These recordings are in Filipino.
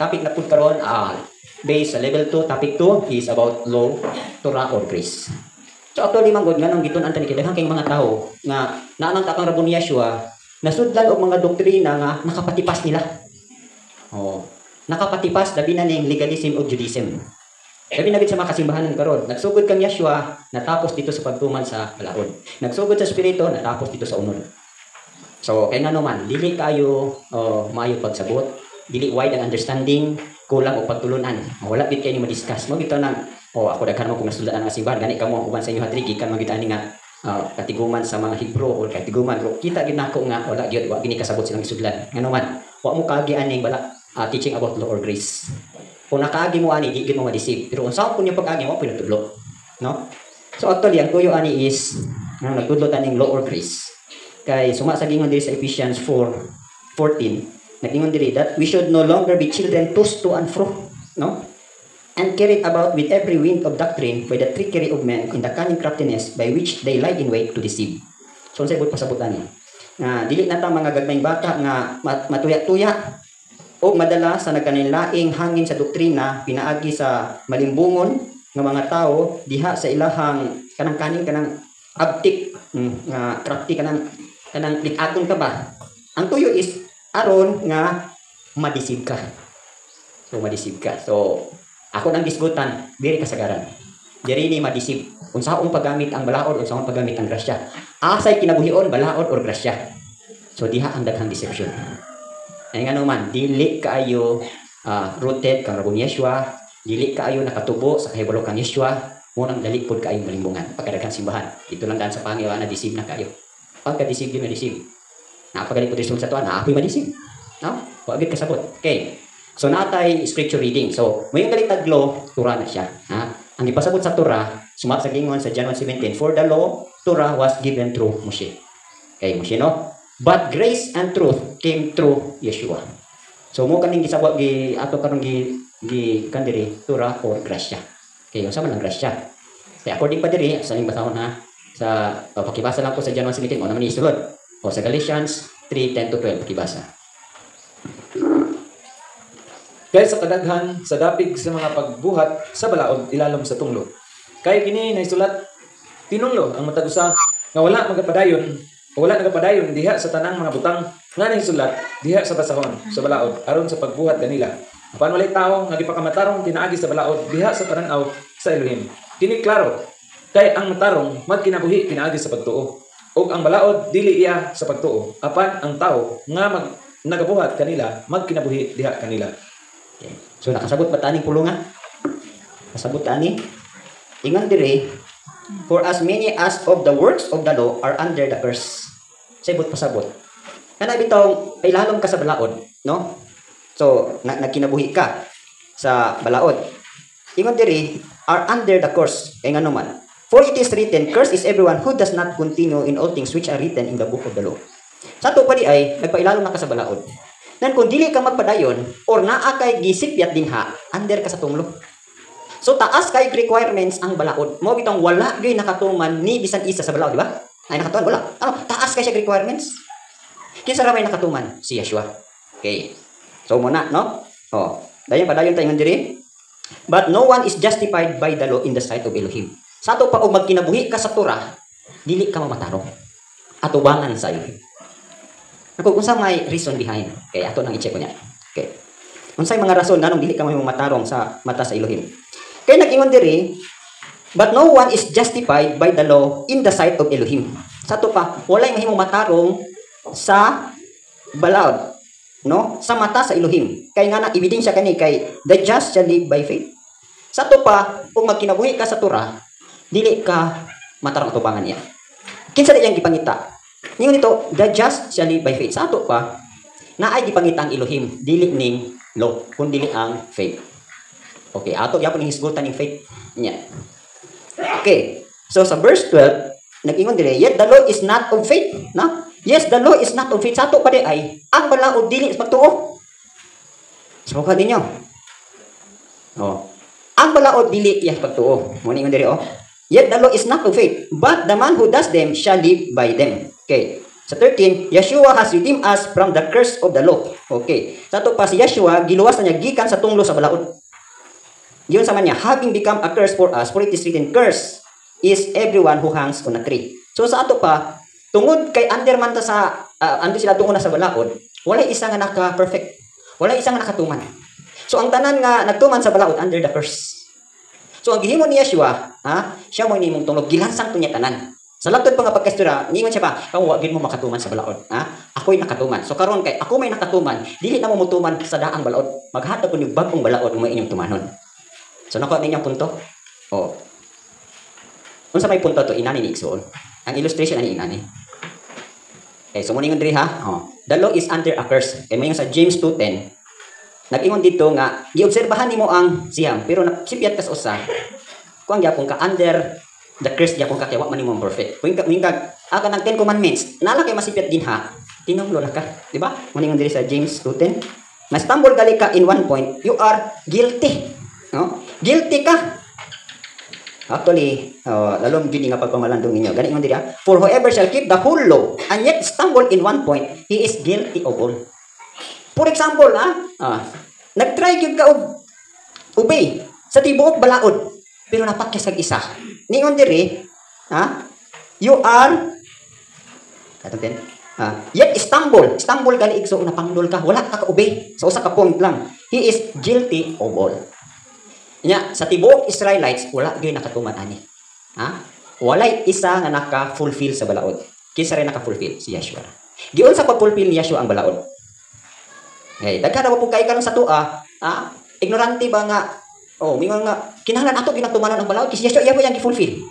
topic na pud karon based sa level 2, topic 2 is about law, Torah or grace. So actually manggod nganong gitun-an tani kay daghang kay mga tawo nga naanang takang rabon ni Yeshua nasudlan og mga doktrina nga nakapatipas nila. Nakapatipas labi na ning legalism o Judaism. Labi na gid sa mga kasimbahanan karon, nagsugod kang Yeshua natapos dito sa pagtuman sa balaod. Nagsugod sa espiritu natapos dito sa unod. So kay ngano man dili kayo maayo pagsabot, dili wide ang understanding, kulang og pagtulunan. Wala gid kay ni ma-discuss. Mo bitaw nang ako daghan mo kung nasudlan ang simbahan gani kamo uban sa inyo hadri gikan magitani nga katiguman sa mga Hebro o katiguman pero kita gid nako nga wala gyud wa gini kasabot silang isudlan. Ngano man wa mo kaagi aning bala teaching about law or grace. Kung nakaagi mo ani di gid mo ma-deceive. Pero unsa kun yung pag-agi mo pinatudlo, no? So actually ang tuyo ani is nagtudlo taning law or grace. Kay suma sa gingon diri sa Ephesians 4:14 nagingon diri that we should no longer be children tossed to and fro, no? And carried about with every wind of doctrine by the trickery of men in the cunning craftiness by which they lie in wait to deceive. So unsay pasabutan ni? Dili na ta mga gagmayng bata nga matuya-tuya o madala sa nagkanilaing hangin sa doktrina pinaagi sa malimbungon nga mga tao diha sa ilahang kanang abtik nga crafty kanang lit-aton ka ba? Ang tuyo is aron nga madisib ka. So ako nang gisgutan, diri kasagaran. Diri ni madisib. Unsaon paggamit ang balaod, unsaon paggamit ang grasya. Asay kinabuhion balaod or grasya. So diha ang daghang deception. Ay ngano man, dili kaayo rooted kang rabon Yeshua, dili kaayo nakatubo sa kahibalo kang Yeshua, munang dali pod kaayo malimbungan pagkadaghang simbahan. Ito lang daan sa Panginoon na deceive na kayo. Pagka-deceive yun na-deceive. Napagaling po din sa tuwan, ako'y ma-deceive. No? Huwag kasabot. Okay. So, natay scripture reading. So, may yung galit law, Torah na siya. Ang ipasabot sa Torah, sumat sa gingon sa John 1:17, for the law, Torah was given through Moshe. Okay, Moshe, no? But grace and truth came through Yeshua. So, mo kaning gisabot, ato karong kandiri, Torah or grasya. Okay, yung sama ng grasya. Okay, according pa diri, sa ning basahon sa pakibasa lang po sa John 1:17, o naman isulod. O sa Galatians 3:10-12, pakibasa. Kaya sa kadaghan sa dapig sa mga pagbuhat sa balaod ilalom sa tunglo. Kay kini naisulat tinunglo ang matag usa nga wala nagapadayon diha sa tanang mga butang nga naisulat diha sa basahon sa balaod aron sa pagbuhat kanila. Apan walay tawo nga gipakamatarong tinaagi sa balaod diha sa panan-aw sa Elohim. Kini klaro kay ang matarong magkinabuhi pinaagi sa pagtuo ug ang balaod dili iya sa pagtuo. Apan ang tawo nga nagabuhat kanila magkinabuhi diha kanila. Okay. So nakasabot ba taning pulungan? Kasabot ani. Ingon dire, for as many as of the works of the law are under the curse. Sabot pasabot. Kana bitong ilalom ka sa balaod, no? So nagkinabuhi ka sa balaod. Ingon dire are under the curse. Kay ngano man? For it is written, cursed is everyone who does not continue in all things which are written in the book of the law. Sa to pa di ay nagpailalom na ka sa balaod. Nan kung dili ka magpadayon or naa kay gisipyat dinha, under ka sa tunglo. So taas kay requirements ang balaod. Mo bitong wala gyud nakatuman ni bisan isa sa balaod, di ba? Ay nakatuman wala. Taas kay siya requirements. Kinsa ra may nakatuman? Si Yeshua. Okay. So muna, no? Dayon tayo diri. But no one is justified by the law in the sight of Elohim. Sa to pa og magkinabuhi ka sa Torah, dili ka mamatarong. Atubangan sa Elohim. Unsa may reason behind? Okay, ato nang i-check ko niya. Okay. Unsay mga rason nganong dili ka matarong sa mata sa Elohim? Kay nag-ingon diri, but no one is justified by the law in the sight of Elohim. Sa to pa, walay mahimong matarong sa balaod, no? Sa mata sa Elohim. Kay nga na ebidensya kani kay the just shall live by faith. Sa to pa, kung magkinabuhi ka sa Torah, dili ka matarong atubangan niya. Kinsa diyang gipangita? Ningon ito, the just shall live by faith. Sa ato pa, naay gipangita ang Elohim, dili ning law, kun dili ang faith. Okay, ato gyapon ning hisgutan ning faith niya. Okay. So sa verse 12, nag-ingon dire, yet the law is not of faith, na? Yes, the law is not of faith. Sa ato pa di ay ang balaod dili sa pagtuo. Subukan ninyo. Ang balaod dili iya sa pagtuo. Mo ningon dire yet the law is not of faith, but the man who does them shall live by them. Okay. Sa 13, Yeshua has redeemed us from the curse of the law. Okay. Sa to pa si Yeshua giluwas na niya gikan sa tunglo sa balaod. Yun sa man niya, having become a curse for us, for it is written, curse is everyone who hangs on a tree. So sa ato pa, tungod kay under man ta sa ando sila tungod na sa balaod, wala isa nga naka-perfect. Wala isa nga nakatuman. So ang tanan nga nagtuman sa balaod under the curse. So ang gihimo ni Yeshua, siya mo nimong tungog gilansang to niya tanan. Sa latod pa nga pagkastura, ningon siya pa, kung wag mo makatuman sa balaod. Ako'y nakatuman. So karon kay ako may nakatuman, dili na mo mutuman sa daang balaod. Maghatag ko ni bagong balaod mo inyong tumanon. So nakuha ninyong punto? Oh. Unsa may punto to inani ni Igsoon? Ang illustration ani inani. Okay, so muningon diri ha. Oh. The law is under a curse. Kay mayon sa James 2:10. Nag-ingon dito nga giobserbahan nimo ang siyam pero nakipyat ka sa usa. Kuang gyapon ka under the curse gyapon ka kay wa man nimo perfect. Kuing ka aga nang 10 commandments. Nala kay masipyat din ha. Tinunglo na ka, di ba? Muningon diri sa James 2:10. Na-stumble gali ka in one point, you are guilty. No? Guilty ka. Actually, lalong gini nga pagpamalandong ninyo. Ganun yung diri. For whoever shall keep the whole law and yet stumble in one point, he is guilty of all. For example, nag-try gyud ka og obey sa tibuok balaod, pero napakyas kag isa. Ningon diri, you are yet stumble gali igso na pangdol ka, wala ka ka-obey sa usa ka point lang. He is guilty of all. Nya sa tibuok Israelites wala gyud nakatuman ani. Walay isa nga naka-fulfill sa balaod. Kinsa ray naka-fulfill? Si Yeshua. Giun sa pag-fulfill ni Yeshua ang balaod. Okay, daghan ra po kay karon sa tua, ignorante ba nga mingon nga kinahanglan ato ginatumanan ang balaod kasi Yeshua iya yang gi-fulfill.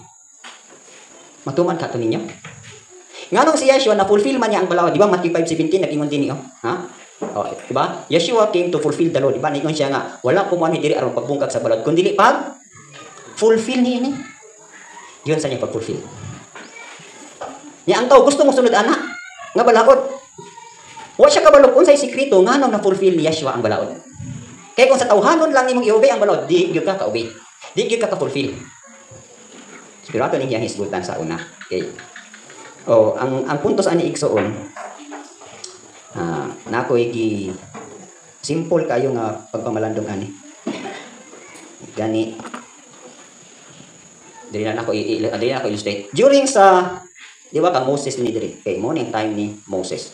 Matuman ka to ninyo? Nganong si Yeshua na fulfill man niya ang balaod, di ba? Matthew 5:17 nag-ingon din niyo, di ba? Yeshua came to fulfill the law, di ba? Ningon siya nga, wala kumuan diri aron pagbungkag sa balaod, kundi dili pag fulfill niya ni. Yun sa niya pag-fulfill. Niya ang tao gusto mo sunod ana nga balaod. Wa siya kabalo unsay sikreto nganong na-fulfill ni Yeshua ang balaod. Kay kung sa tawhanon lang nimong i-obey ang balaod, di gyud ka ka-obey. Di gyud ka ka-fulfill. Sigurado ninyo ang hisgutan sa una. Okay. Ang punto sa ani Igsoon, nakoy gi simple kayo nga pagpamalandong ani. Gani dili na ako illustrate. During sa di ba kang Moses ni diri. Okay, morning time ni Moses.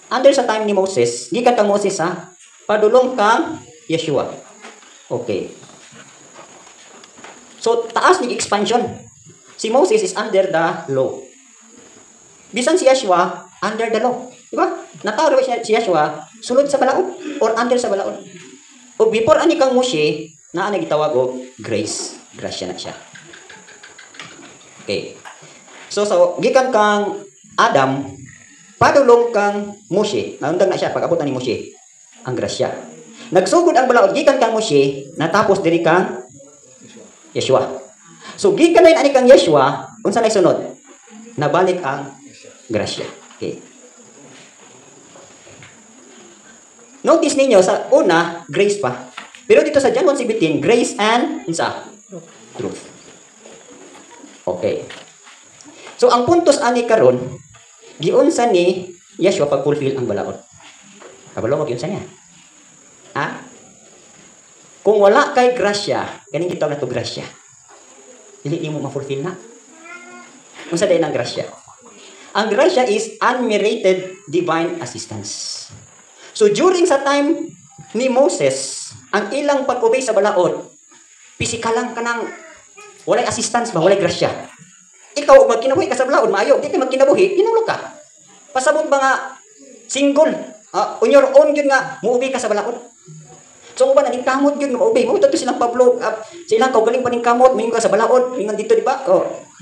Under sa time ni Moses, gikan kang Moses padulong kang Yeshua. Okay. So taas ni expansion. Si Moses is under the law. Bisan si Yeshua, under the law. Diba? Natawag si Yeshua, sulod sa balaod or under sa balaod. O before ani kang Moshe, na gitawag og grace. Grasya na siya. Okay. So gikan kang Adam, padulong kang Moshe. Naundag na siya, pag-abot ni Moshe, ang grasya. Nagsugod ang balaod, gikan kang Moshe, natapos diri kang Yeshua. So gikan na ani kang Yeshua, unsa nay sunod? Nabalik ang grasya. Okay. Notice ninyo sa una, grace pa. Pero dito sa John 1:17, grace and truth. Okay. So ang puntos ani karon, giunsa ni Yeshua pag-fulfill ang balaod. Kabalo mo giunsa niya? Kung wala kay grasya, ganing gitawag na to grasya. Dili mo ma-fulfill na. Unsa day ang grasya? Ang grasya is unmerited divine assistance. So during sa time ni Moses, ang ilang pag-obey sa balaod, physical lang kanang walay assistance ba, walay grasya. Ikaw magkinabuhi ka sa balaod, maayo, di ka magkinabuhi, pinulo ka. Pasabot ba nga single, on your own yun nga, muobey ka sa balaod. So ba naning kamot yun, muobey mo, ito silang Pablo, silang kaugaling pa ning kamot, mingon ka sa balaod, mingon dito, di ba?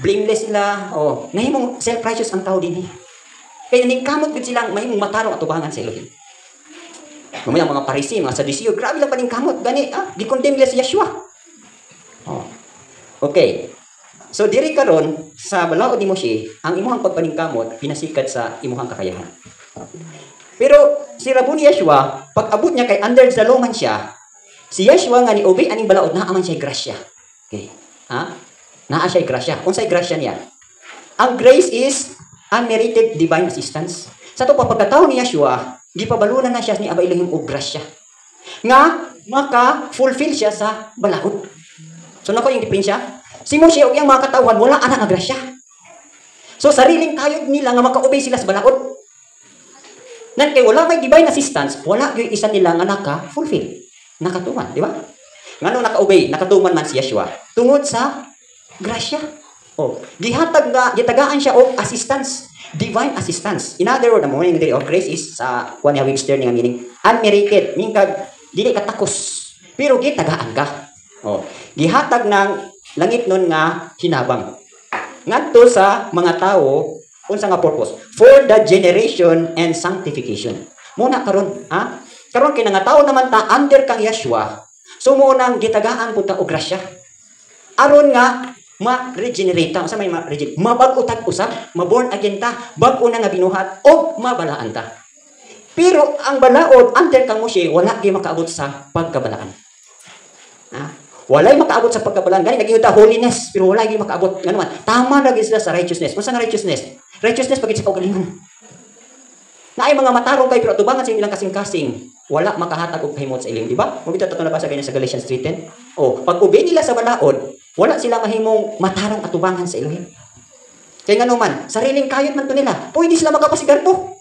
Blameless sila, nahimong self-righteous ang tao din. Kaya naning kamot yun silang, mahimong matarong atubangan sa Elohim. Mamaya mga Parisi, mga Sadduceo, grabe lang pa ning kamot, gani, di-condemn nila si Yeshua. Okay. So diri karon sa balaod ni Moshe, ang imuhang pagpaningkamot pinasikat sa imuhang kakayahan. Pero si Rabuni Yeshua, pag abot niya kay under the law man siya, si Yeshua nga ni obey aning balaod naa man siya grasya. Okay. Naa siya grasya. Unsay grasya niya? Ang grace is unmerited divine assistance. Sa to pagkatawo ni Yeshua, gipabalunan na siya ni Aba Elohim og grasya. Nga maka-fulfill siya sa balaod. So nako yung diferensya. Si Moshe og iyang mga katawhan wala ana nga grasya. So sariling kayod nila nga maka-obey sila sa balaod. Nan kay wala may divine assistance, wala gyud isa nila nga naka-fulfill. Nakatuman, di ba? Ngano naka-obey, nakatuman man si Yeshua tungod sa grasya. Oh, gitagaan siya og assistance, divine assistance. In other words, the meaning of grace is sa kuan nga Webster nga meaning unmerited, meaning kag dili ka takos, pero gitagaan ka. Oh, gihatag ng langit nun nga hinabang. Ngadto sa mga tawo unsa nga purpose? For the generation and sanctification. Muna karon, ha? Karon kay nga tawo naman ta under kang Yeshua. So mo nang gitagaan pud ta og grasya. Aron nga ma-regenerate ta, sa may ma-regenerate, mabag-o tag usab, ma-born again ta, bag-o na nga binuhat og mabalaan ta. Pero ang balaod under kang Moshe wala gyud makaabot sa pagkabalaan. Ha? Walay makaabot sa pagkabalaan. Gani naging ta holiness, pero wala gyud makaabot ngano man. Tama ra gyud sila sa righteousness. Unsa nga righteousness? Righteousness pagit sa kaugalingon. Na ay mga matarong kay pero tubangan sa ilang kasing-kasing. Wala makahatag og kahimot sa ilim, di ba? Mo bitaw na basa ganyan sa Galatians 3:10. Oh, pag obey nila sa balaod, wala sila mahimong matarong atubangan sa Elohim. Kaya nga naman, sariling kayod man to nila. Pwede sila magkapasigarbo.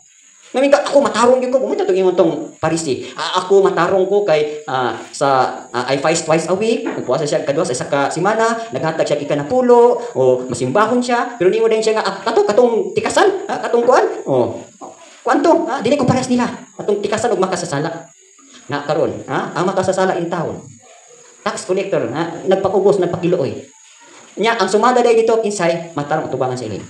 Ngayon ako matarong gyud ko, bumita tong imong tong Parisi. Ako matarong ko kay I fast twice a week, nagpuasa siya kadua sa isa ka semana, naghatag siya ika na pulo, o masimbahon siya, pero nimo din siya nga katong tikasan, katong kuan. Oh. Kuanto? Dili ko pares nila. Atong tikasan og makasasala. Na karon, ang makasasala in town. Tax collector, nagpakubos, nagpakiluoy. Nya ang sumada day dito kinsay matarong tubangan sa ilin.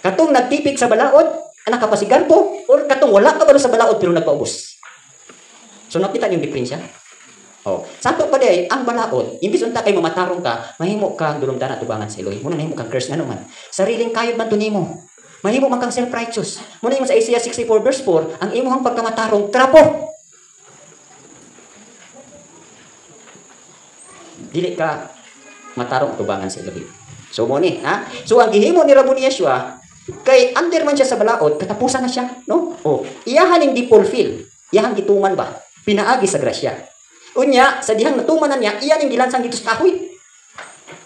Katong nagtipik sa balaod, nakapasigarbo, or katong wala ka sa balaod pero nagpaubos. So nakita niyo yung diferensya? Oh, santo pa day ang balaod, imbis unta kay mamatarong ka, mahimo ka dulumdan at tubangan sa Elohim. Muna nahimo kang curse ngano man. Sariling kayod man to nimo. Mahimo man kang self-righteous. Muna yung sa Isaiah 64 verse 4, ang imuhang pagkamatarong trapo. Dili ka matarong tubangan sa Elohim. So mo ni, ha? So ang gihimo ni Rabbi Yeshua, kay under man siya sa balaod, katapusan na siya, no? Oh, iyahan ning di-fulfill. Iyahan gituman ba? Pinaagi sa grasya. Unya, sa dihang natumanan niya, iyan ning gilansang dito sa kahoy.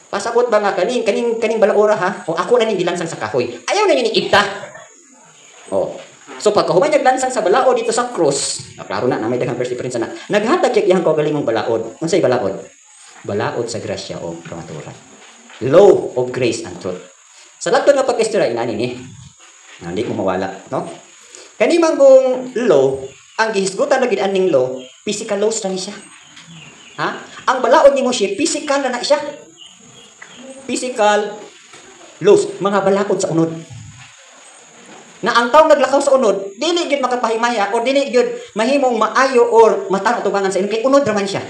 Pasabot ba nga kaning balaora ha? O ako na ning gilansang sa kahoy. Ayaw na niyo ni Ibta. Oh. So pagkahuman niya lansang sa balaod dito sa cross, klaro na may daghang verse difference na. Naghatag siya iyang kaugalingong balaod. Unsay balaod? Balaod sa grasya o kamatuoran. Law of grace and truth. Sa lato nga pagkistura inani ni. Hindi ko mawala, no? Kani mangong law, ang gihisgutan na gid aning law, physical laws na ni siya. Ha? Ang balaod ni Moshe, physical na siya. Physical laws, mga balakod sa unod. Na ang taong naglakaw sa unod, dili gyud makapahimaya o dili gyud mahimong maayo or matarong tubangan sa Elohim kay unod ra man siya.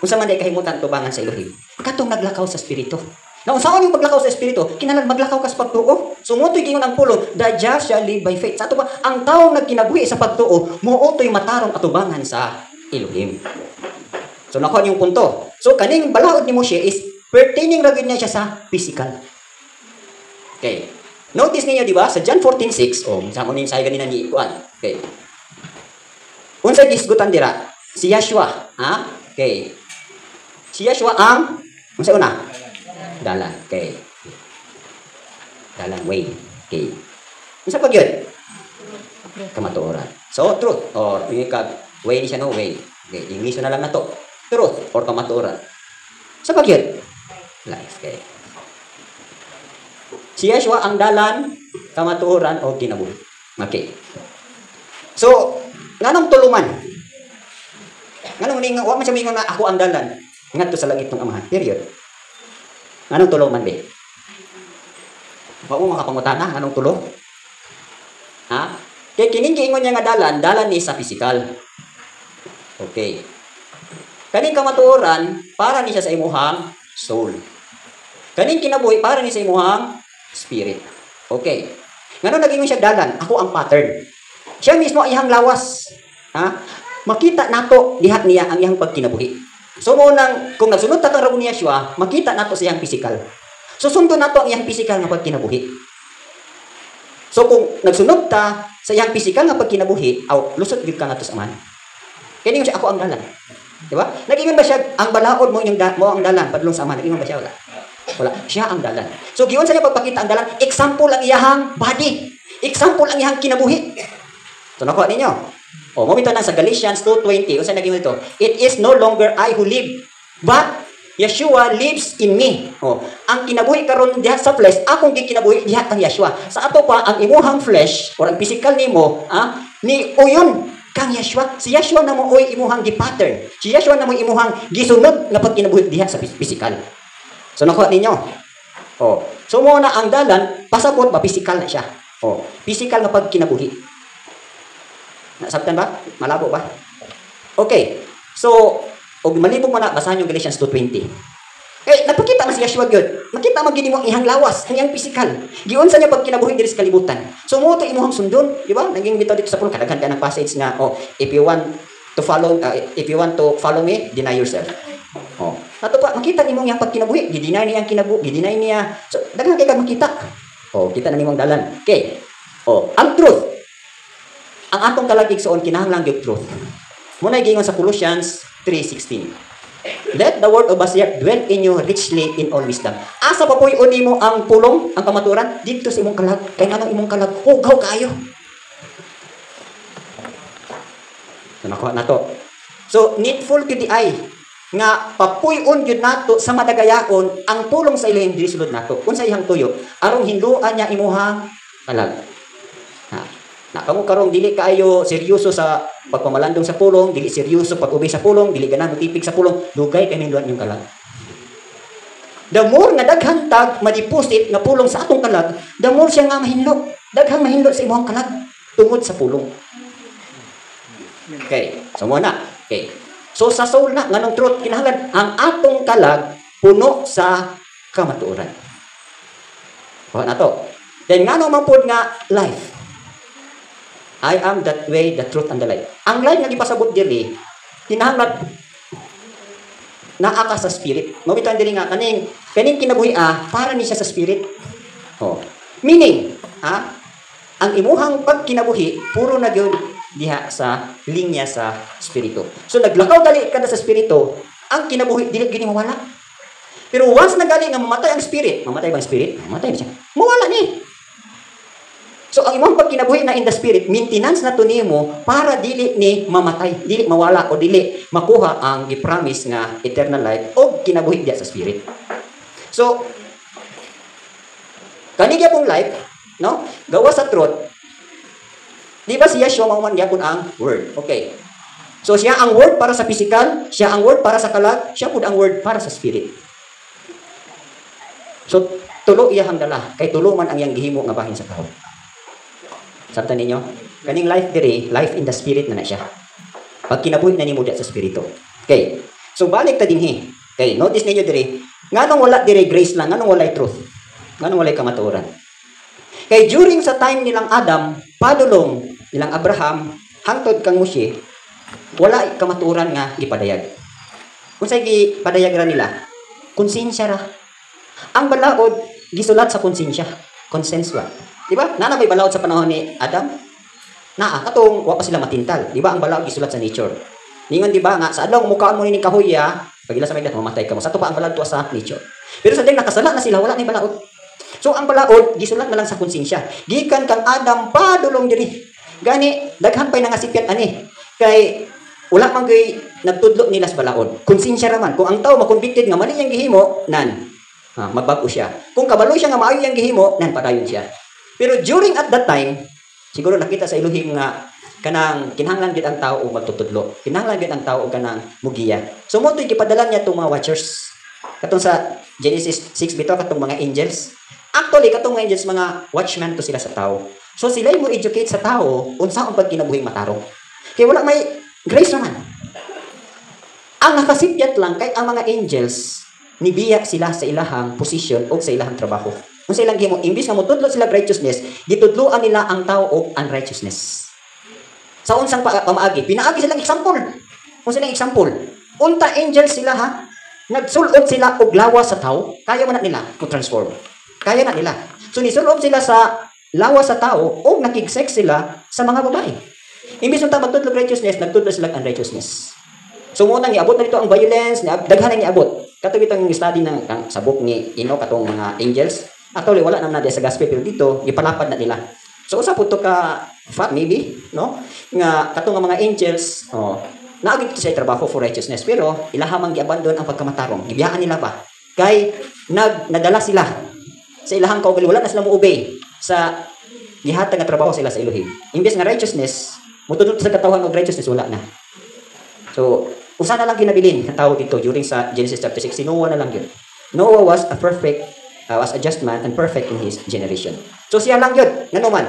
Unsa man day kahimutan tubangan sa Elohim? Katong naglakaw sa espiritu. Na unsaon yung paglakaw sa espiritu? Kinahanglan maglakaw ka sa pagtuo. Sumutoy gingon ang pulong, the just shall live by faith. Sa ato ba, ang taong nagkinabuhi sa pagtuo, muutoy matarong atubangan sa Elohim. So nakuha yung punto. So kaning balaod ni Moshe is pertaining ra gyud niya siya sa physical. Okay. Notice niyo di ba sa John 14:6, sa mo ning say ganina ni kuan. Okay. Unsa gisgutan dira? Si Yeshua, ha? Okay. Si Yeshua ang unsa una? Dalan. Okay. Dalan way. Okay. Unsa pa gyud? Kamatuoran. So truth or way ni siya no way. Okay, English na lang nato. Truth or kamatuoran. Sa pagyud? Life. Okay. Si Yeshua ang dalan, kamatuoran o kinabuhi. Okay. So, nganong tuluman? Nganong ning wa man siya mingon na ako ang dalan ngadto sa langit ng Amahan. Period. Nganong tuluman be? Wa mo makapangutana nganong tulo? Ha? Kay kining giingon niya nga dalan ni sa physical. Okay. Kaning kamatuoran para ni siya sa imuhang soul. Kaning kinabuhi para ni sa imuhang spirit. Okay. Ngano naging siya dalan? Ako ang pattern. Siya mismo ang iyang lawas. Ha? Makita nato dihat niya ang iyang pagkinabuhi. So mo nang kung nagsunod ta kang Rabbi Yeshua, makita nato sa iyang physical. So sundo nato ang iyang physical nga pagkinabuhi. So kung nagsunod ta sa iyang physical nga pagkinabuhi, aw lusot gyud ka ngadto sa amahan. Kaya siya ako ang dalan. Di ba? Nag-ingon ba siya ang balaod mo yung mo ang dalan padulong sa amahan? Nag-ingon ba siya wala? Wala. Siya ang dalan. So giyon sa niya pagpakita ang dalan, example ang iyahang body. Example ang iyahang kinabuhi. So nakuha ninyo. O mo bitaw na sa Galatians 2:20, unsa naging ito? It is no longer I who live, but Yeshua lives in me. O, ang kinabuhi karon diha sa flesh, akong gikinabuhi diha kang Yeshua. Sa ato pa ang imuhang flesh or ang physical nimo, ni uyon kang Yeshua. Si Yeshua na mo oy imuhang gi-pattern. Si Yeshua na mo imuhang gisunod nga pagkinabuhi diha sa physical. So nakuha ninyo. O, so mo na ang dalan pasabot ba physical na siya. O, physical nga pagkinabuhi. Nasabtan ba? Malabo ba? Okay. So, og malibog mo na, basahan yung Galatians 2:20. Napakita na si Yeshua gyud. Makita magini mo ihang lawas, ang iyang physical. Giun sa niya pag kinabuhi diri sa kalibutan. So mo to imuhang sundon, di ba? Naging bitaw dito sa pulong kadaghan ka ng passage nga, if you want to follow me, deny yourself. Ato pa makita nimo iyang pagkinabuhi, gi-deny niya ang kinabuhi, gi-deny niya. So daghan kay kag makita. Kita na nimo ang dalan. Okay. Ang truth. Ang atong kalagigsoon kinahanglan gyud truth. Muna giingon sa Colossians 3:16. Let the word of Basiak dwell in you richly in all wisdom. Asa pa po yung mo ang pulong, ang kamaturan, dito sa imong kalag. Kaya nga imong kalag, hugaw kayo. So, nakuha na to. So, needful to the eye, nga papuyon yun nato sa madagayaon, ang pulong sa ilahim diri sulod nato. Kung sa ihang tuyo, arong hinduan niya imuhang kalag. Kamu karong dili kaayo seryoso sa pagpamalandong sa pulong, dili seryoso pag-ubi sa pulong, dili ganahan mutipig sa pulong, dugay kay hinduan yung kalag. The more nga daghan tag ma-deposit nga pulong sa atong kalag, the more siya nga mahinlo. Daghang mahinlo sa imong kalag tungod sa pulong. Okay, so mo na. Okay. So sa soul na nganong truth kinahanglan ang atong kalag puno sa kamatuoran. Na to. Then ngano man pud nga life. I am that way, the truth, and the life. Ang life nga gipasabot diri, kinahanglan naa ka sa spirit. Mabitaw diri nga kaning kinabuhi para ni siya sa spirit. Meaning, ang imuhang pagkinabuhi puro na gyud diha sa linya sa spirito. So naglakaw dali kada sa spirito, ang kinabuhi dili gyud mawala. Pero once nagali nga mamatay ang spirit, mamatay ba ang spirit? Mamatay na siya. Mawala ni. So, ang imong pagkinabuhi na in the spirit, maintenance na to nimo para dili ni mamatay, dili mawala o dili makuha ang gi-promise nga eternal life o kinabuhi diya sa spirit. So, kanigya pong life, no? Gawa sa truth. Di ba si Yeshua mauman gyapon ang word? Okay. So, siya ang word para sa physical, siya ang word para sa kalag, siya pud ang word para sa spirit. So, tulo iyang dala, kay tulo man ang iyang gihimo nga bahin sa tao. Sabtan ninyo, kaning life diri, life in the spirit na siya. Pag kinabuhi na nimo diya sa spirito. Okay. So balik ta dinhi. Okay, notice ninyo diri, nganong wala diri grace lang, nganong walay truth. Nganong walay kamatuoran. Kay during sa time nilang Adam, padulong nilang Abraham, hangtod kang Moshe, wala kamatuoran nga gipadayag. Kung say gipadayag ra nila, konsensya ra. Ang balaod gisulat sa konsensya, consensual. Diba? Nana may balaod sa panahon ni Adam? Katong wa pa sila matintal. Diba? Ang balaod gisulat sa nature. Ningon diba nga sa adlaw mukhaan mo ni kahoy pagila sa may mamatay ka mo. Sa to pa ang balaod to sa nature. Pero sa ding nakasala na sila, wala ni balaod. So ang balaod gisulat na lang sa konsensya. Gikan kang Adam padulong diri. Gani daghan pay nangasipyat ani. Kay wala man gay nagtudlo nila sa balaod. Konsensya ra man. Kung ang tawo makonvicted nga mali yang gihimo, mabago siya. Kung kabalo siya nga maayo yang gihimo, padayon siya. Pero during at that time, siguro nakita sa Elohim nga kanang kinahanglan gid ang tao og magtutudlo. Kinahanglan gid ang tao og kanang mugiya. So mo to'y gipadala niya tong mga watchers. Katong sa Genesis 6 bitaw katong mga angels. Actually katong mga angels mga watchmen to sila sa tao. So sila mo educate sa tao unsa ang pagkinabuhing matarong. Kay wala may grace naman. Ang nakasipyat lang kay ang mga angels nibiya sila sa ilahang position o sa ilahang trabaho. Kung sa ilang gimo, imbis nga motudlo sila righteousness, gitudloan nila ang tao og unrighteousness. Sa unsang pamaagi, pinaagi silang example. Kung silang example, unta angels sila nagsulod sila og lawas sa tao, kaya man na nila to transform. Kaya na nila. So nisulod sila sa lawas sa tao o nakig-sex sila sa mga babae. Imbis nung magtudlog righteousness, nagtudlo sila unrighteousness. So muna niabot na dito ang violence, daghan na niabot. Katong itong study ng sabok ni katong mga angels. Actually wala naman na sa gospel pero dito gipalapad na nila. So usa po to ka fact maybe, no? Nga katong mga angels, naagit sa trabaho for righteousness pero ilahamang gi-abandon ang pagkamatarong. Gibiyaan nila pa. Kay nadala sila sa ilahang kaugali, wala na sila mo-obey sa gihatag nga trabaho sila sa Elohim. Imbes nga righteousness, mutudot sa katawhan og righteousness wala na. So, usa na lang ginabilin ang tao dito during sa Genesis chapter 6, si Noah na lang yun. Noah was a just man and perfect in his generation. So siya lang yun, ngano man.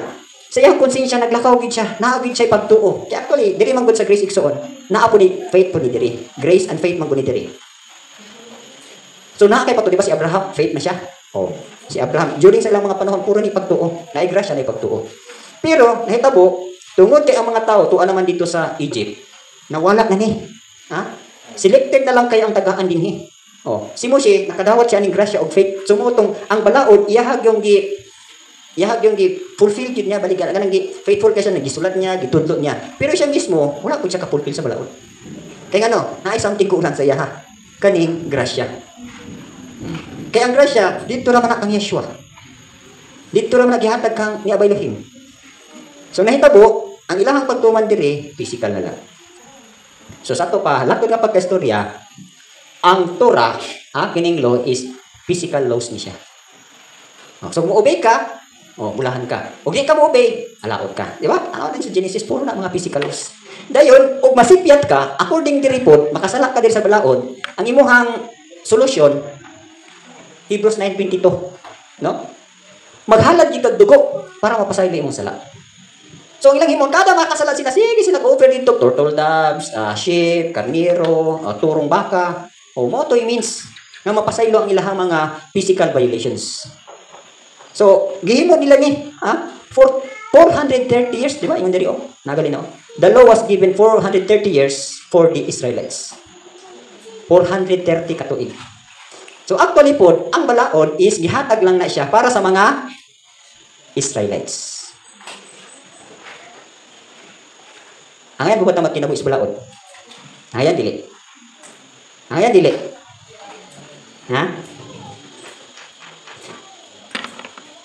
Sa iyang konsensya naglakaw gid siya, naagid siya pagtuo. Kaya actually, diri man gud sa grace igsoon, naa po ni faith po ni diri. Grace and faith man gud ni diri. So naa kay pagtuo di ba si Abraham, faith na siya. Si Abraham during sa ilang mga panahon puro ni pagtuo, naay grasya na pagtuo. Pero nahitabo tungod kay ang mga tao tuwa naman dito sa Egypt, nawala na ni. Selected na lang kay ang tagaan dinhi. Si Moshe nakadawat siya ning grasya og faith. Sumutong ang balaod iyahag yung fulfill gid niya balikan kanang faithful kay siya nagisulat niya, gitudlo niya. Pero siya mismo wala pud siya ka fulfill sa balaod. Kay ngano, naay something kulang sa iya kaning grasya. Kaya ang grasya, dito naman ang Yeshua. Dito naman naghihatag kang ni Abay Elohim. So nahitabo, ang ilahang pagtuman diri, physical na lang. So sa to pa, lakod nga pagkastorya, ang Torah, kining law is physical laws ni siya. So kung obey ka, bulahan ka. Kung di ka mo obey, alaot ka. Di ba? Ano din sa Genesis, puro na mga physical laws. Dayon, kung masipyat ka, according to report, makasala ka din sa balaod, ang imuhang solusyon, Hebrews 9:22, no? Maghalad gyud kag dugo para mapasaylo imong sala. So ilang himong kada makasala sila, sige sila go-offer dito turtle doves, sheep, karnero, turong baka. Mo to means nga mapasaylo ang ilahang mga physical violations. So gihimo nila ni, for 430 years, di ba? Ingon diri nagali no. The law was given 430 years for the Israelites. 430 katuig. So actually po, ang balaod is gihatag lang na siya para sa mga Israelites. Angayan bubat na magkinabu is balaod. Angayan dili. Angayan dili.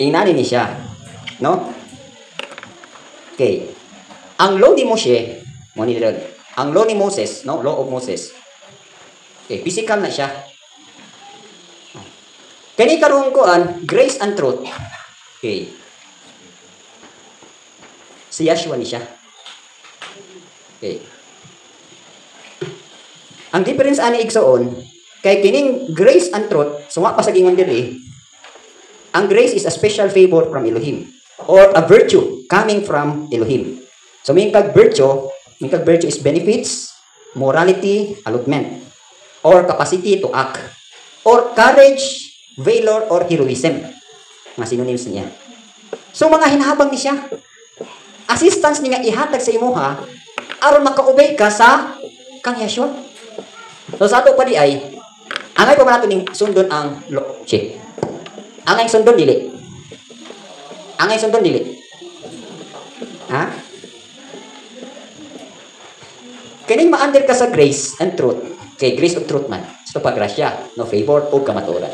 Ingnanin ni siya. No? Okay. Ang law ni Moshe, ang law ni Moses, no? Law of Moses. Okay, physical na siya. Kani karong kuan, grace and truth. Okay. Si Yeshua ni siya. Okay. Ang difference ani igsoon, kay kining grace and truth, suwa pa sa gingon diri, ang grace is a special favor from Elohim or a virtue coming from Elohim. So mingkag virtue is benefits, morality, allotment, or capacity to act, or courage, valor, or heroism. Mga synonyms niya. So mga hinahabang ni siya. Assistance niya ihatag sa imuha aron maka-obey ka sa kang Yeshua. So sa ato pa di ay angay pa nato ning sundon ang law. Angay sundon dili. Angay sundon dili. Kining ma-under ka sa grace and truth. Kay grace of truth man. Sa paggrasya, no favor o kamatuoran.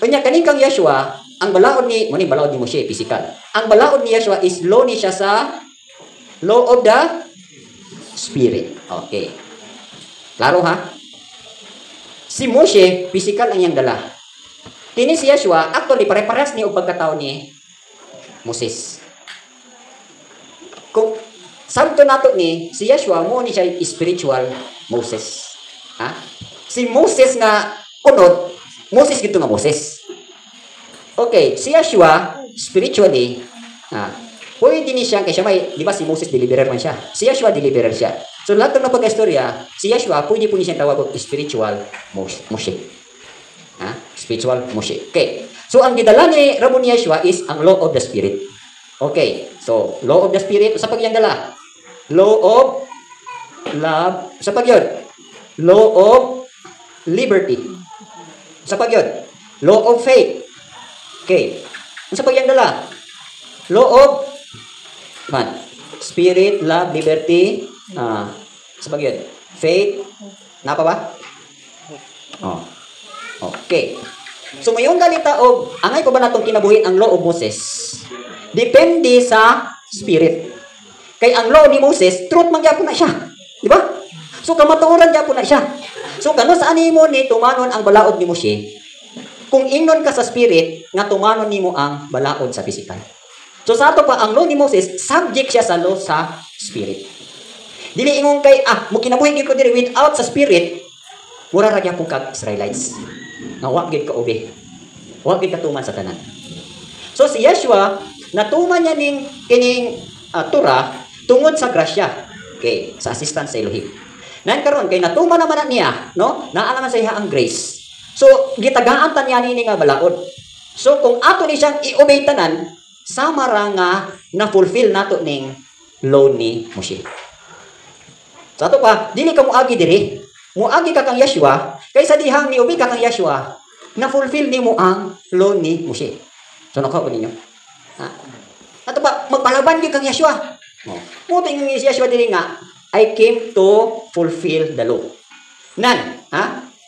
Kanya kaning kang Yeshua, ang balaod ni Moshe physical. Ang balaod ni Yeshua is law ni siya sa law of the spirit. Okay. Klaro ha? Si Moshe physical ang iyang dala. Kini si Yeshua actually pare-parehas ni og pagkatao ni Moses. Kung sabto nato ni si Yeshua mo ni siya spiritual Moses. Si Moses nga unod Moses gito nga Moses. Okay, si Yeshua spiritually, pwede ni siya kay siya may, di ba si Moses deliverer man siya. Si Yeshua deliverer siya. So lahat ng pagkastorya, si Yeshua pwede po ni siya tawag og spiritual Moshe. Spiritual Moshe. Okay. So ang gidala ni Ramon Yeshua is ang law of the spirit. Okay. So law of the spirit sa pagyang dala. Law of love sa pagyod. Law of liberty. Sa pagyod, law of faith. Okay. Sa pagyang dala, Law of man, spirit, love, liberty, sa bagay, faith, napa ba? Oh. Okay. So mayong galita og angay ko ba natong kinabuhi ang law of Moses? Depende sa spirit. Kay ang law ni Moses, truth man gyapon na siya. Di ba? So kamatuoran gyapon na siya. So kano sa animo ni tumanon ang balaod ni Moshe? Kung ingnon ka sa spirit, nga tumanon nimo ang balaod sa physical. So sa ato pa ang law ni Moses, subject siya sa law sa spirit. Dili ingon kay mo kinabuhi gyud ko diri without sa spirit, mura ra gyapon kag Israelites. Nga wa gyud ka obe. Wa gyud ka tuman sa tanan. So si Yeshua natuman niya ning kining Torah tungod sa grasya. Okay, sa assistance sa Elohim. Nan karon kay natuman naman na niya, no? Naa naman sa iya ang grace. So gitagaan ta niya nini nga balaod. So kung ato ni siyang i-obey tanan, sama ra nga na fulfill nato ning law ni Moshe. So ato pa, dili ka moagi diri. Moagi ka kang Yeshua, kaysa dihang ni-obey ka kang Yeshua, na fulfill nimo ang law ni Moshe. So nako ninyo. Ato pa, magpalaban gyud kang Yeshua. Mo tingin ni Yeshua diri nga, I came to fulfill the law. Nan,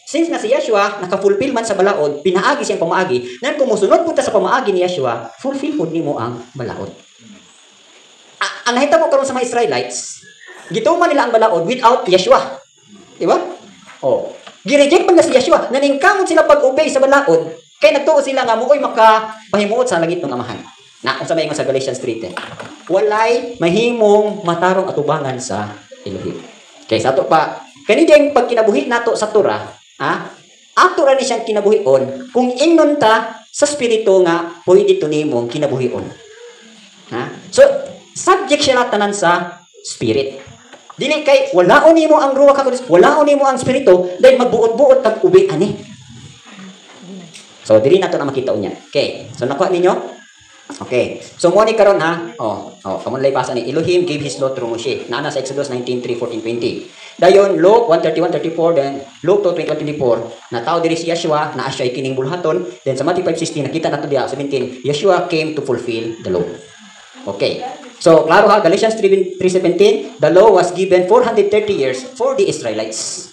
since na si Yeshua naka-fulfill man sa balaod, pinaagi siyang pamaagi, nan kung musunod punta sa pamaagi ni Yeshua, fulfill pud nimo ang balaod. Ang nahitabo karon sa mga Israelites, gituman nila ang balaod without Yeshua. Di ba? Gireject man na si Yeshua, naningkamot sila pag-obey sa balaod, kay nagtuo sila nga muoy makapahimuot sa langit ng amahan. Na unsa may ingon sa Galatians 3:10. Walay mahimong matarong atubangan sa Elohim. Kay sa ato pa, kani diyang pagkinabuhi nato sa Torah, ato ra ni siyang kinabuhion kung ingnon ta sa spirito nga pwede to nimong kinabuhion. So, subject siya tanan sa spirit. Dili kay walaon nimo ang ruach HaKodesh, walaon nimo ang spirito, dahil magbuot-buot tag ubi ani. So, dili nato na makita unya. Okay. So, nakuha ninyo? Okay. So, mo ni karon kamon lay basa ni Elohim gave his law through Moshe. Naana sa Exodus 19:3, 14, 20. Dayon Luke 1:31-34, then Luke 2:21-24. Na tao diri si Yeshua na asya kining bulhaton. Then sa Matthew 5:16 nakita nato diha 17, Yeshua came to fulfill the law. Okay. So, klaro ha, Galatians 3:17, the law was given 430 years for the Israelites.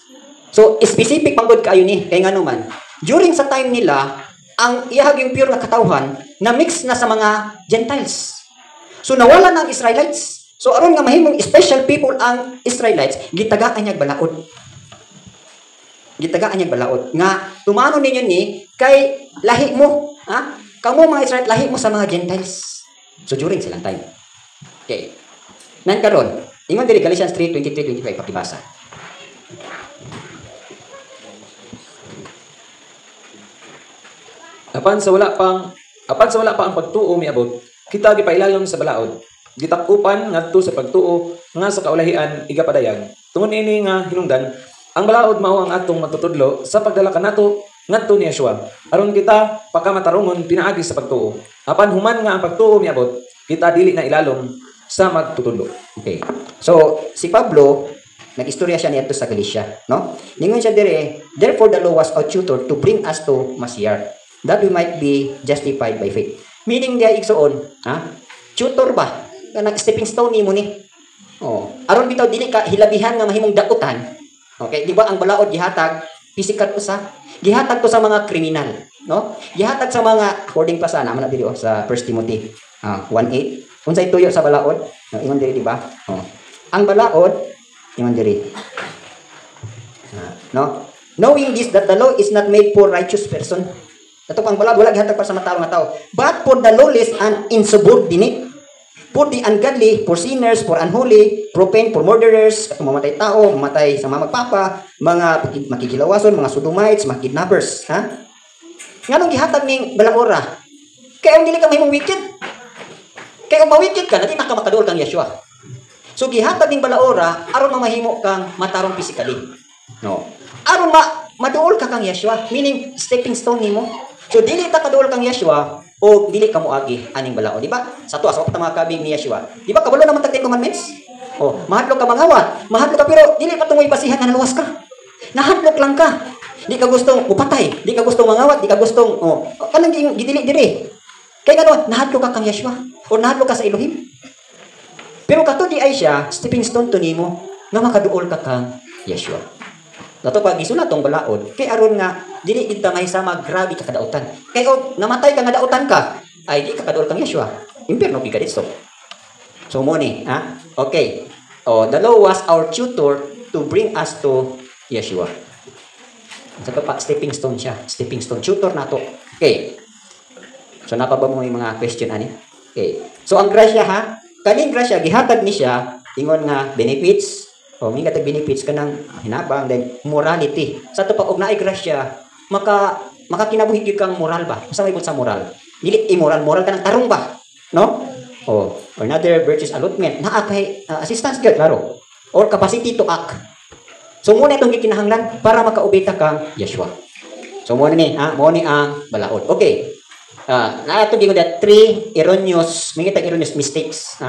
So, specific panggod kaayo ni kay ngano man. During sa time nila, ang iyahag yung pure na katawhan na mix na sa mga Gentiles. So nawala na ang Israelites. So aron nga mahimong special people ang Israelites, gitagaan niya balaod. Gitagaan niya balaod nga tumanon ninyo ni kay lahi mo, Kamo mga Israelite lahi mo sa mga Gentiles. So during silang time. Okay. Nan karon, ingon diri Galatians 3:23-25 pakibasa. Apan sa wala pa ang pagtuo miabot, kita gipailalom sa balaod. Gitakupan ngadto sa pagtuo nga sa kaulahian igapadayag. Tungod ini nga hinungdan, ang balaod mao ang atong matutudlo sa pagdala kanato ngadto ni Yeshua. Aron kita pakamatarungon pinaagi sa pagtuo. Apan human nga ang pagtuo miabot, kita dili na ilalom sa magtutudlo. Okay. So si Pablo nag-istorya siya niadto sa Galatia, no? Ningon siya dire, therefore the law was our tutor to bring us to Mashiach, that we might be justified by faith. Meaning dia igsoon, tutor ba? Nag-stepping stone nimo ni. Aron bitaw dili ka hilabihan nga mahimong dakutan. Okay, di ba ang balaod gihatag physical usa? Gihatag to sa mga kriminal, no? Gihatag sa mga according pa sa naman diri sa 1 Timothy 1:8. Unsay tuyo sa balaod? Ingon diri di ba? Ang balaod ingon diri. No? Knowing this that the law is not made for righteous person. Ito pang balaod wala gihatag para sa matarong nga tao, but for the lawless and insubordinate, for the ungodly, for sinners, for unholy, profane, for murderers, katong mamatay tao, mamatay sa mga magpapa, mga makikilawason, mga sodomites, mga kidnappers, Nganong gihatag ning balaora? Kaya ang dili ka mahimong wicked. Kaya kung ma-wicked ka, dili makamaduol kang Yeshua. So gihatag ning balaora aron mamahimo kang matarong physically. No. Aron maduol ka kang Yeshua, meaning stepping stone nimo. So dili ta kaduol kang Yeshua o dili ka moagi aning balao, di ba? Sa tuwa sa mga kabig ni Yeshua. Di ba kabalo naman tag 10 commandments? Mahadlok ka mangawat, mahadlok ka pero dili pa tungoy basihan na naluwas ka. Nahadlok lang ka. Di ka gustong upatay, di ka gustong mangawat, di ka gustong kanang gidili diri. Kay ngano nahadlok ka kang Yeshua. o nahadlo ka sa Elohim. Pero kato di ay siya, stepping stone to nimo, nga makaduol ka kang Yeshua. Dato pag gisulat tong balaod, kay aron nga, dili kita may sama grabe ka kadautan. Kay o, namatay ka nga dautan ka, ay di ka kaduol kang Yeshua. Impierno di ka dito. So mo ni, ha? Okay. Oh, the law was our tutor to bring us to Yeshua. Sa to pa, stepping stone siya. Stepping stone. Tutor na to. Okay. So, napaba mo yung mga question, ani? Okay. So, ang grasya, ha? Kaning grasya, gihatag ni siya, ingon nga, benefits, o may katag benefits ka ng hinabang, then morality. Sa to pa, kung naay grasya, makakinabuhi kang moral ba? Masa may sa moral? Dili immoral, moral ka ng tarong ba? No? O, or another virtues allotment, naa kay assistance ka, klaro. Or capacity to act. So, muna itong gikinahanglan para makaubita kang Yeshua. So, muna ni, muna ang balaod. Okay. Ito gingo that three erroneous mistakes.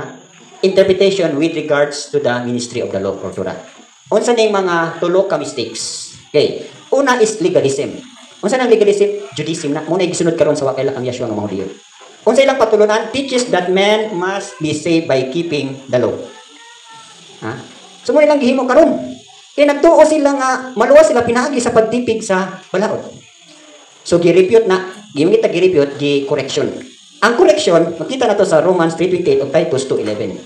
Interpretation with regards to the ministry of the law or Torah. Unsa ning mga tulo ka mistakes? Okay. Una is legalism. Unsa nang legalism? Judaism na. Muna gisunod karon sa wakay ang Yeshua nga mga Hudiyo. Unsa ilang patulunan? Teaches that man must be saved by keeping the law. So, muna ilang gihimo karon. Kaya nagtuo sila nga, maluwas sila pinagi sa pagtipig sa balaod. So, gi-repute na, gi-repute, gi-correction. Ang correction, makita na to sa Romans 3:28 o Titus 2:11.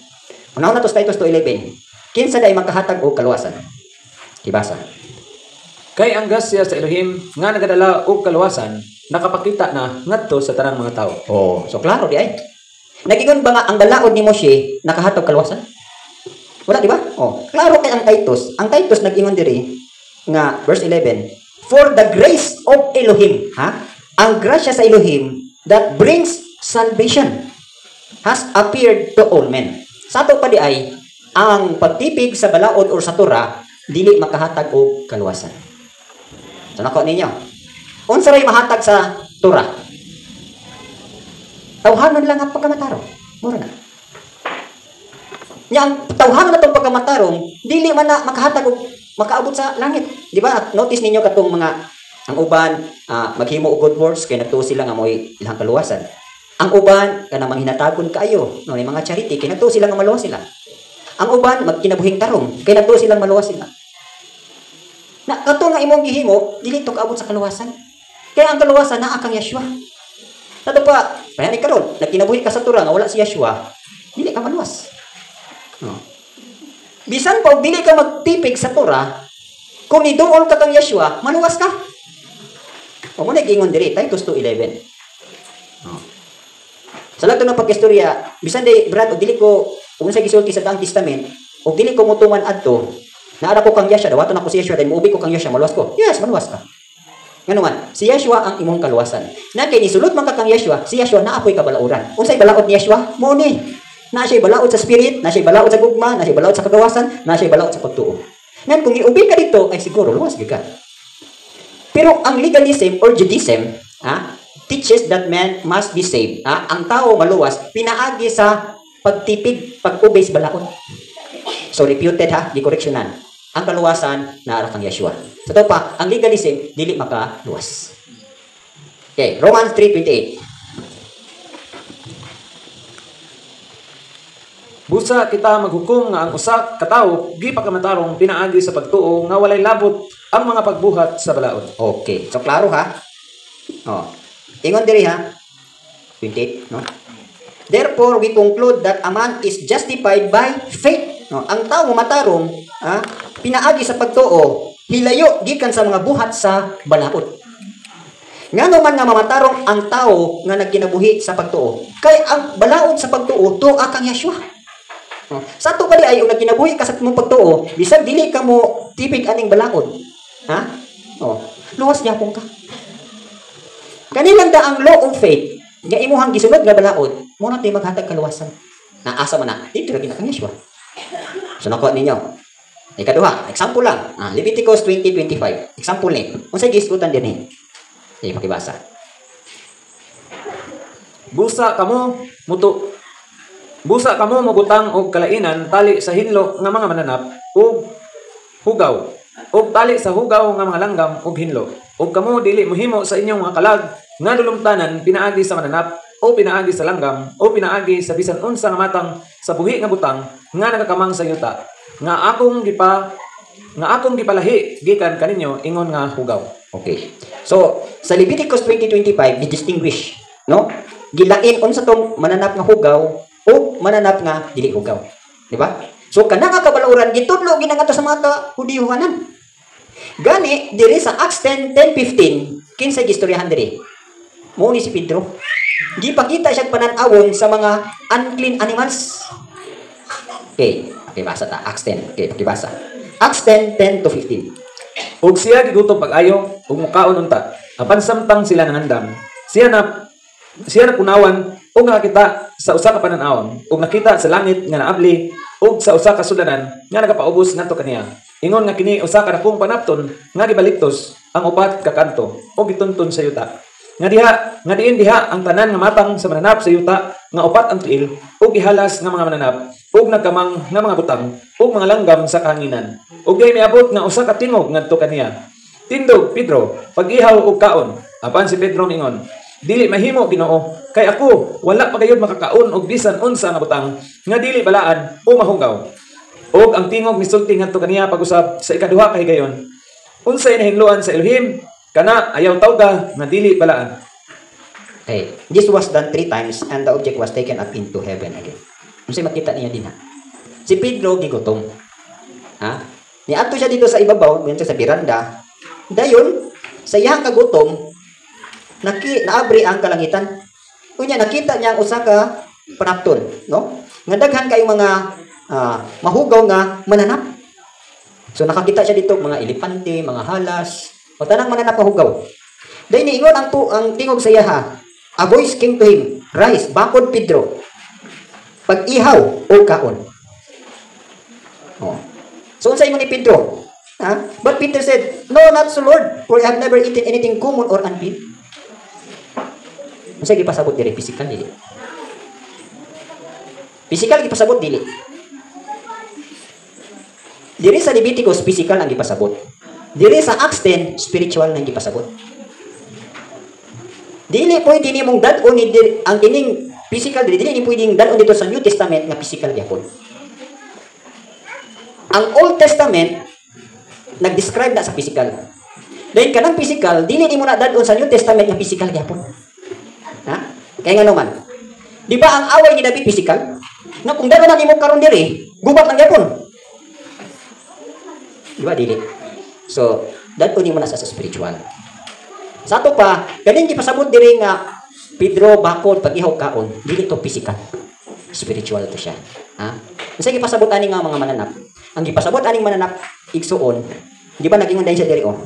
Unaw na to sa Titus 2:11. Kinsa day makahatag og kaluwasan? Ibasa. Kay ang grasya sa Elohim nga nagadala og kaluwasan, nakapakita na ngadto sa tanang mga tao. Oh, so klaro di ay. Nagingon ba nga ang balaod ni Moshe nakahatag kaluwasan? Wala, di ba? Oh, klaro kay ang Titus. Ang Titus nag-ingon diri nga verse 11, for the grace of Elohim, ang grasya sa Elohim that brings salvation has appeared to all men. Sa ato pa di ay ang pagtipig sa balaod or sa Torah dili makahatag og kaluwasan. So nako ninyo. Unsa ray mahatag sa Torah? Tawhanon lang ang pagkamatarong. Mura na. Yang tawhanon na itong pagkamatarong, dili man na makahatag o makaabot sa langit. Di ba? At notice ninyo katong mga, ang uban, maghimo og good works, kaya nagtuo sila nga mo'y ilang kaluwasan. Ang uban, kanang manghinatagon kaayo, no, yung mga charity, kaya nagtuo sila nga maluwas sila. Ang uban, magkinabuhing tarong, kaya nagtuo silang maluwas sila. Na, katong nga imong gihimo, dili ito kaabot sa kaluwasan. Kaya ang kaluwasan, naa kang Yeshua. Tato pa, kaya ni karon, nagkinabuhi ka sa Torah, nga wala si Yeshua, dili ka maluwas. No. Bisan pa dili ka magtipig sa Torah, kung niduol ka kang Yeshua, maluwas ka. O mo nag-ingon diri, Titus 2:11. No. Sa lahat ng pagkistorya, bisan day brad o dili ko kung sa gisulti sa Daang Testament, o dili ko mutuman adto, naara ko kang Yeshua, dawaton ako si Yeshua, dahil muubi ko kang Yeshua, maluwas ko. Yes, maluwas ka. Ngano man, si Yeshua ang imong kaluwasan. Na kay nisulod man ka kang Yeshua, si Yeshua naa poy kabalauran. Unsay balaod ni Yeshua? Mo ni. Na siya balaod sa spirit, na siya balaod sa gugma, na siya balaod sa kagawasan, na siya balaod sa pagtuo. Ngayon, kung iubi ka dito, ay siguro, luwas ka. Pero ang legalism or Judaism, teaches that man must be saved. Ang tao maluwas, pinaagi sa pagtipig, pag-ubay sa balaod. So, reputed di correctionan. Ang kaluwasan, naara kang Yeshua. Sa ito pa, ang legalism, dili makaluwas. Okay, Romans 3:28. Busa kita maghukom nga ang usa ka tawo gipakamatarong pinaagi sa pagtuo nga walay labot ang mga pagbuhat sa balaod. Okay. So klaro ha. Oh. Ingon diri ha. 28, no? Therefore we conclude that a man is justified by faith. No, ang tawo matarong, pinaagi sa pagtuo, hilayo gikan sa mga buhat sa balaod. Ngano man nga mamatarong ang tawo nga nagkinabuhi sa pagtuo. Kay ang balaod sa pagtuo tuwa kang Yeshua. Sa ato kali ay ug nagkinabuhi ka sa imong pagtuo, bisag dili ka mo tipig aning balaod. Luwas gyapon ka. Kanilang da ang law of faith, nga imuhang gisunod nga balaod, mo na tay maghatag kaluwasan. Naasa man na, dito lagi na kang Yeshua. So nako ninyo. Ikaduha, example lang. Leviticus 20:25. Example ni. Unsay gisgutan dinhi? Pakibasa. Busa kamo mabutang og kalainan tali sa hinlo nga mga mananap ug hugaw ug tali sa hugaw nga mga langgam ug hinlo ug kamo dili mohimo sa inyong mga kalag nga dulumtanan pinaagi sa mananap o pinaagi sa langgam o pinaagi sa bisan unsa nga matang sa buhi nga butang nga nagakamang sa yuta nga akong gipalahi gikan kaninyo ingon nga hugaw. Okay. So, sa Leviticus 20:25, di-distinguish, no? Gilain unsa tong mananap nga hugaw o mananap nga dili hugaw. Di ba? So, kana nga kabaluran gitudlo ginangato sa mga Hudiyohanan. Gani diri sa Acts 10:15, kinsa gistoryahan diri? Mao ni si Pedro. Gipakita siya panan-awon sa mga unclean animals. Okay, basa ta. Acts 10. Okay, pakibasa. Acts 10:10-15. Ug siya gigutom pag-ayo ug mukaon unta. Apan samtang sila nangandam, siya na punawan ug nakita sa usa ka panan-awon ug nakita sa langit nga naabli ug sa usa ka sulanan nga nagapaubos ngadto kaniya. Ingon nga kini usa ka dakong panapton nga gibaliktos ang upat ka kanto ug gitunton sa yuta. Nga diin diha ang tanan nga matang sa mananap sa yuta nga upat ang tiil ug gihalas nga mga mananap ug nagkamang nga mga butang ug mga langgam sa kahanginan. Ug gay miabot nga usa ka tingog ngadto kaniya. Tindog Pedro, pag-ihaw ug kaon. Apan si Pedro mingon, dili mahimo Ginoo, kay ako wala pa gayud makakaon og bisan unsa nga butang nga dili balaan o mahugaw. Og ang tingog misulti ngadto kaniya pag-usab sa ikaduha ka higayon. Unsay nahingluan sa Elohim? Kana ayaw tawga nga dili balaan. Okay. This was done 3 times and the object was taken up into heaven again. Unsay makita niya din ha? Si Pedro gigutom. Ha? Niadto siya dito sa ibabaw, dito sa biranda. Dayon, sa iyang kagutom, naabri ang kalangitan. Unya nakita niya ang usa ka panapton, no? Nga daghan kayong mga mahugaw nga mananap. So nakakita siya dito mga elepante, mga halas, o tanang mananap nga hugaw. Dahil niingon ang tingog sa iya ha. A voice came to him, rise, bakod Pedro. Pag-ihaw o kaon. Oh. So unsa ingon ni Pedro? Ha? But Peter said, no, not so Lord, for I have never eaten anything common or unclean. Unsa gipasabot diri physical dili? Physical gipasabot dili. Diri sa Leviticus physical ang gipasabot. Diri sa Acts 10 spiritual nang gipasabot. Dili pwede nimong dad-on ang kining physical dili pwedeng dad-on dito sa New Testament nga physical gyapon. Ang Old Testament nag-describe na sa physical. Dahil kanang physical dili nimo na dad-on sa New Testament nga physical gyapon. Ha? Kaya nga naman. Di ba ang away ni David physical? Na kung dad-on na nimo karon diri, gubat lang gyapon. Di ba dili? So, dad-on nimo na sa spiritual. Sa ato pa, ganing gipasabot diri nga Pedro bakod pag-ihaw kaon, dili to physical. Spiritual to siya. Ha? Unsa gipasabot ani nga mga mananap? Ang gipasabot aning mananap igsuon, di ba nag-ingon din siya diri oh.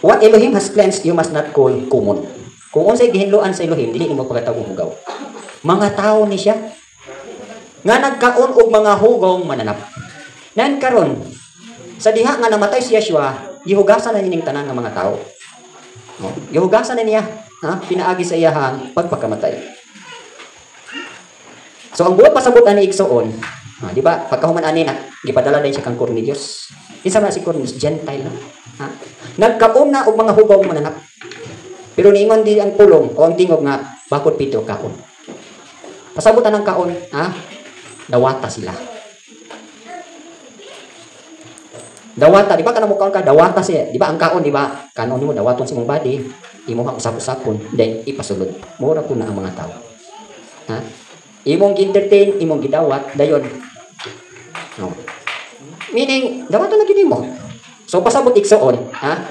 What Elohim has cleansed, you must not call common. Kung unsay gihinluan sa Elohim, dili nimo pagkatawag hugaw. Mga tao ni siya nga nagkaon og mga hugaw mananap. Nan karon sa diha nga namatay si Yeshua, gihugasan na nining tanan nga mga tao. Oh, gihugasan na niya, ha? Pinaagi sa iyahang pagpakamatay. So ang buot pasabot ani igsuon, di ba? Pagkahuman ani na gipadala din siya kang Cornelius. Kinsa man si Cornelius, Gentile na. Ha? Nagkaon na og mga hugaw mananap. Pero niingon di ang pulong o ang tingog nga bakod Pedro kaon. Pasabutan ng kaon, ha? Dawata sila. Dawata, di ba kanang mukaon ka dawata siya, di ba ang kaon, di ba? Kanon mo dawaton sa imong body, imong usap-usapon, then ipasulod. Mura ko na ang mga tao. Ha? Imong entertain, imong gidawat, dayon. No. Meaning, dawaton na gid mo. So pasabot igsuon, ha?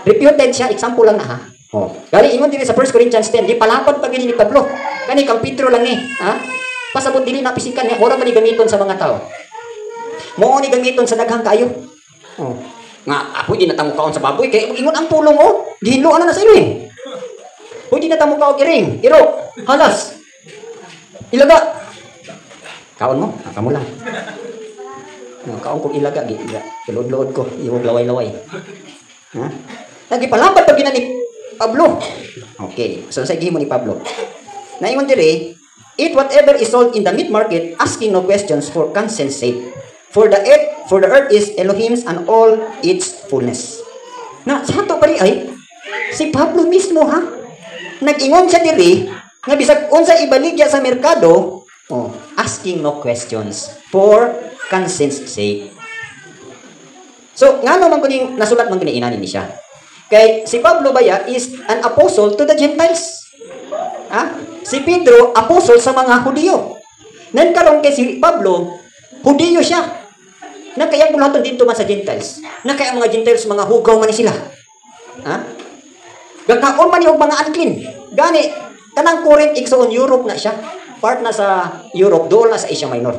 Reputed siya, example lang na ha. Oh. Gali ingon diri sa 1 Corinthians 10, di palapad pa gid ni Pablo. Kani kang Pedro lang ni, ha? Pasabot dili na pisikan niya, mura man ni gamiton sa mga tao. Mo ni gamiton sa daghang kaayo. Oh. Nga ako di natamo kaon sa baboy kay ingon ang pulong oh. Gihinluan na sa ilo eh. Pwede na tamo kaon iring, iro, halas. Ilaga. Kaon mo, kamo lang. Kaon ko ilaga gi, kilod-lod ko, imong laway-laway. Ha? Nagipalapad pag ni Pablo. Okay, so sa gihimo ni Pablo. Naingon diri, eat whatever is sold in the meat market, asking no questions for conscience sake. For the earth is Elohim's and all its fullness. Na, sa ato pali ay, si Pablo mismo ha, nag-ingon siya diri, Nga bisag unsa ibaligya sa merkado, asking no questions for conscience sake. So, ngano man kuning nasulat man kuning inanin ni siya. Kay si Pablo baya is an apostle to the Gentiles. Si Pedro apostle sa mga Hudiyo. Nan karon kay si Pablo, Hudiyo siya. Na kaya bulaton dito man sa Gentiles. Na kaya mga Gentiles mga hugaw man ni sila. Gagkaon man yung mga unclean. Gani kanang Corinth igsoon Europe na siya. Part na sa Europe, doon na sa Asia Minor.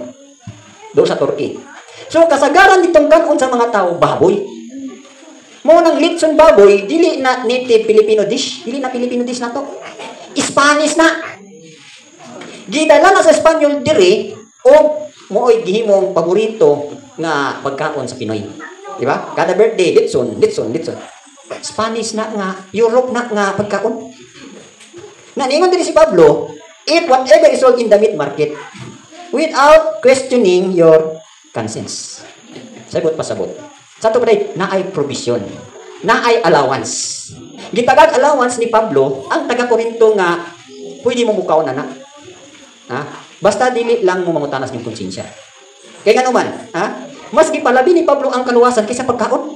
Doon sa Turkey. So kasagaran ditong kanon sa mga tao baboy. Mo nang litson baboy, dili na native Filipino dish, dili na Filipino dish na to. Spanish na. Gidala na sa Espanyol diri o mooy gihimong paborito nga pagkaon sa Pinoy. Di ba? Kada birthday, litson. Spanish na nga, Europe na nga pagkaon. Naningon din si Pablo, if whatever is sold in the meat market, without questioning your conscience. Sabot pa sabot. Sa ito pa na ay provision, na ay allowance. Gitagag allowance ni Pablo, ang taga-Korinto nga, pwede mo mukaon na. Basta dili lang mo mangutanas ng konsensya. Kaya nga naman, mas gipalabi ni Pablo ang kaluwasan kaysa pagkaon.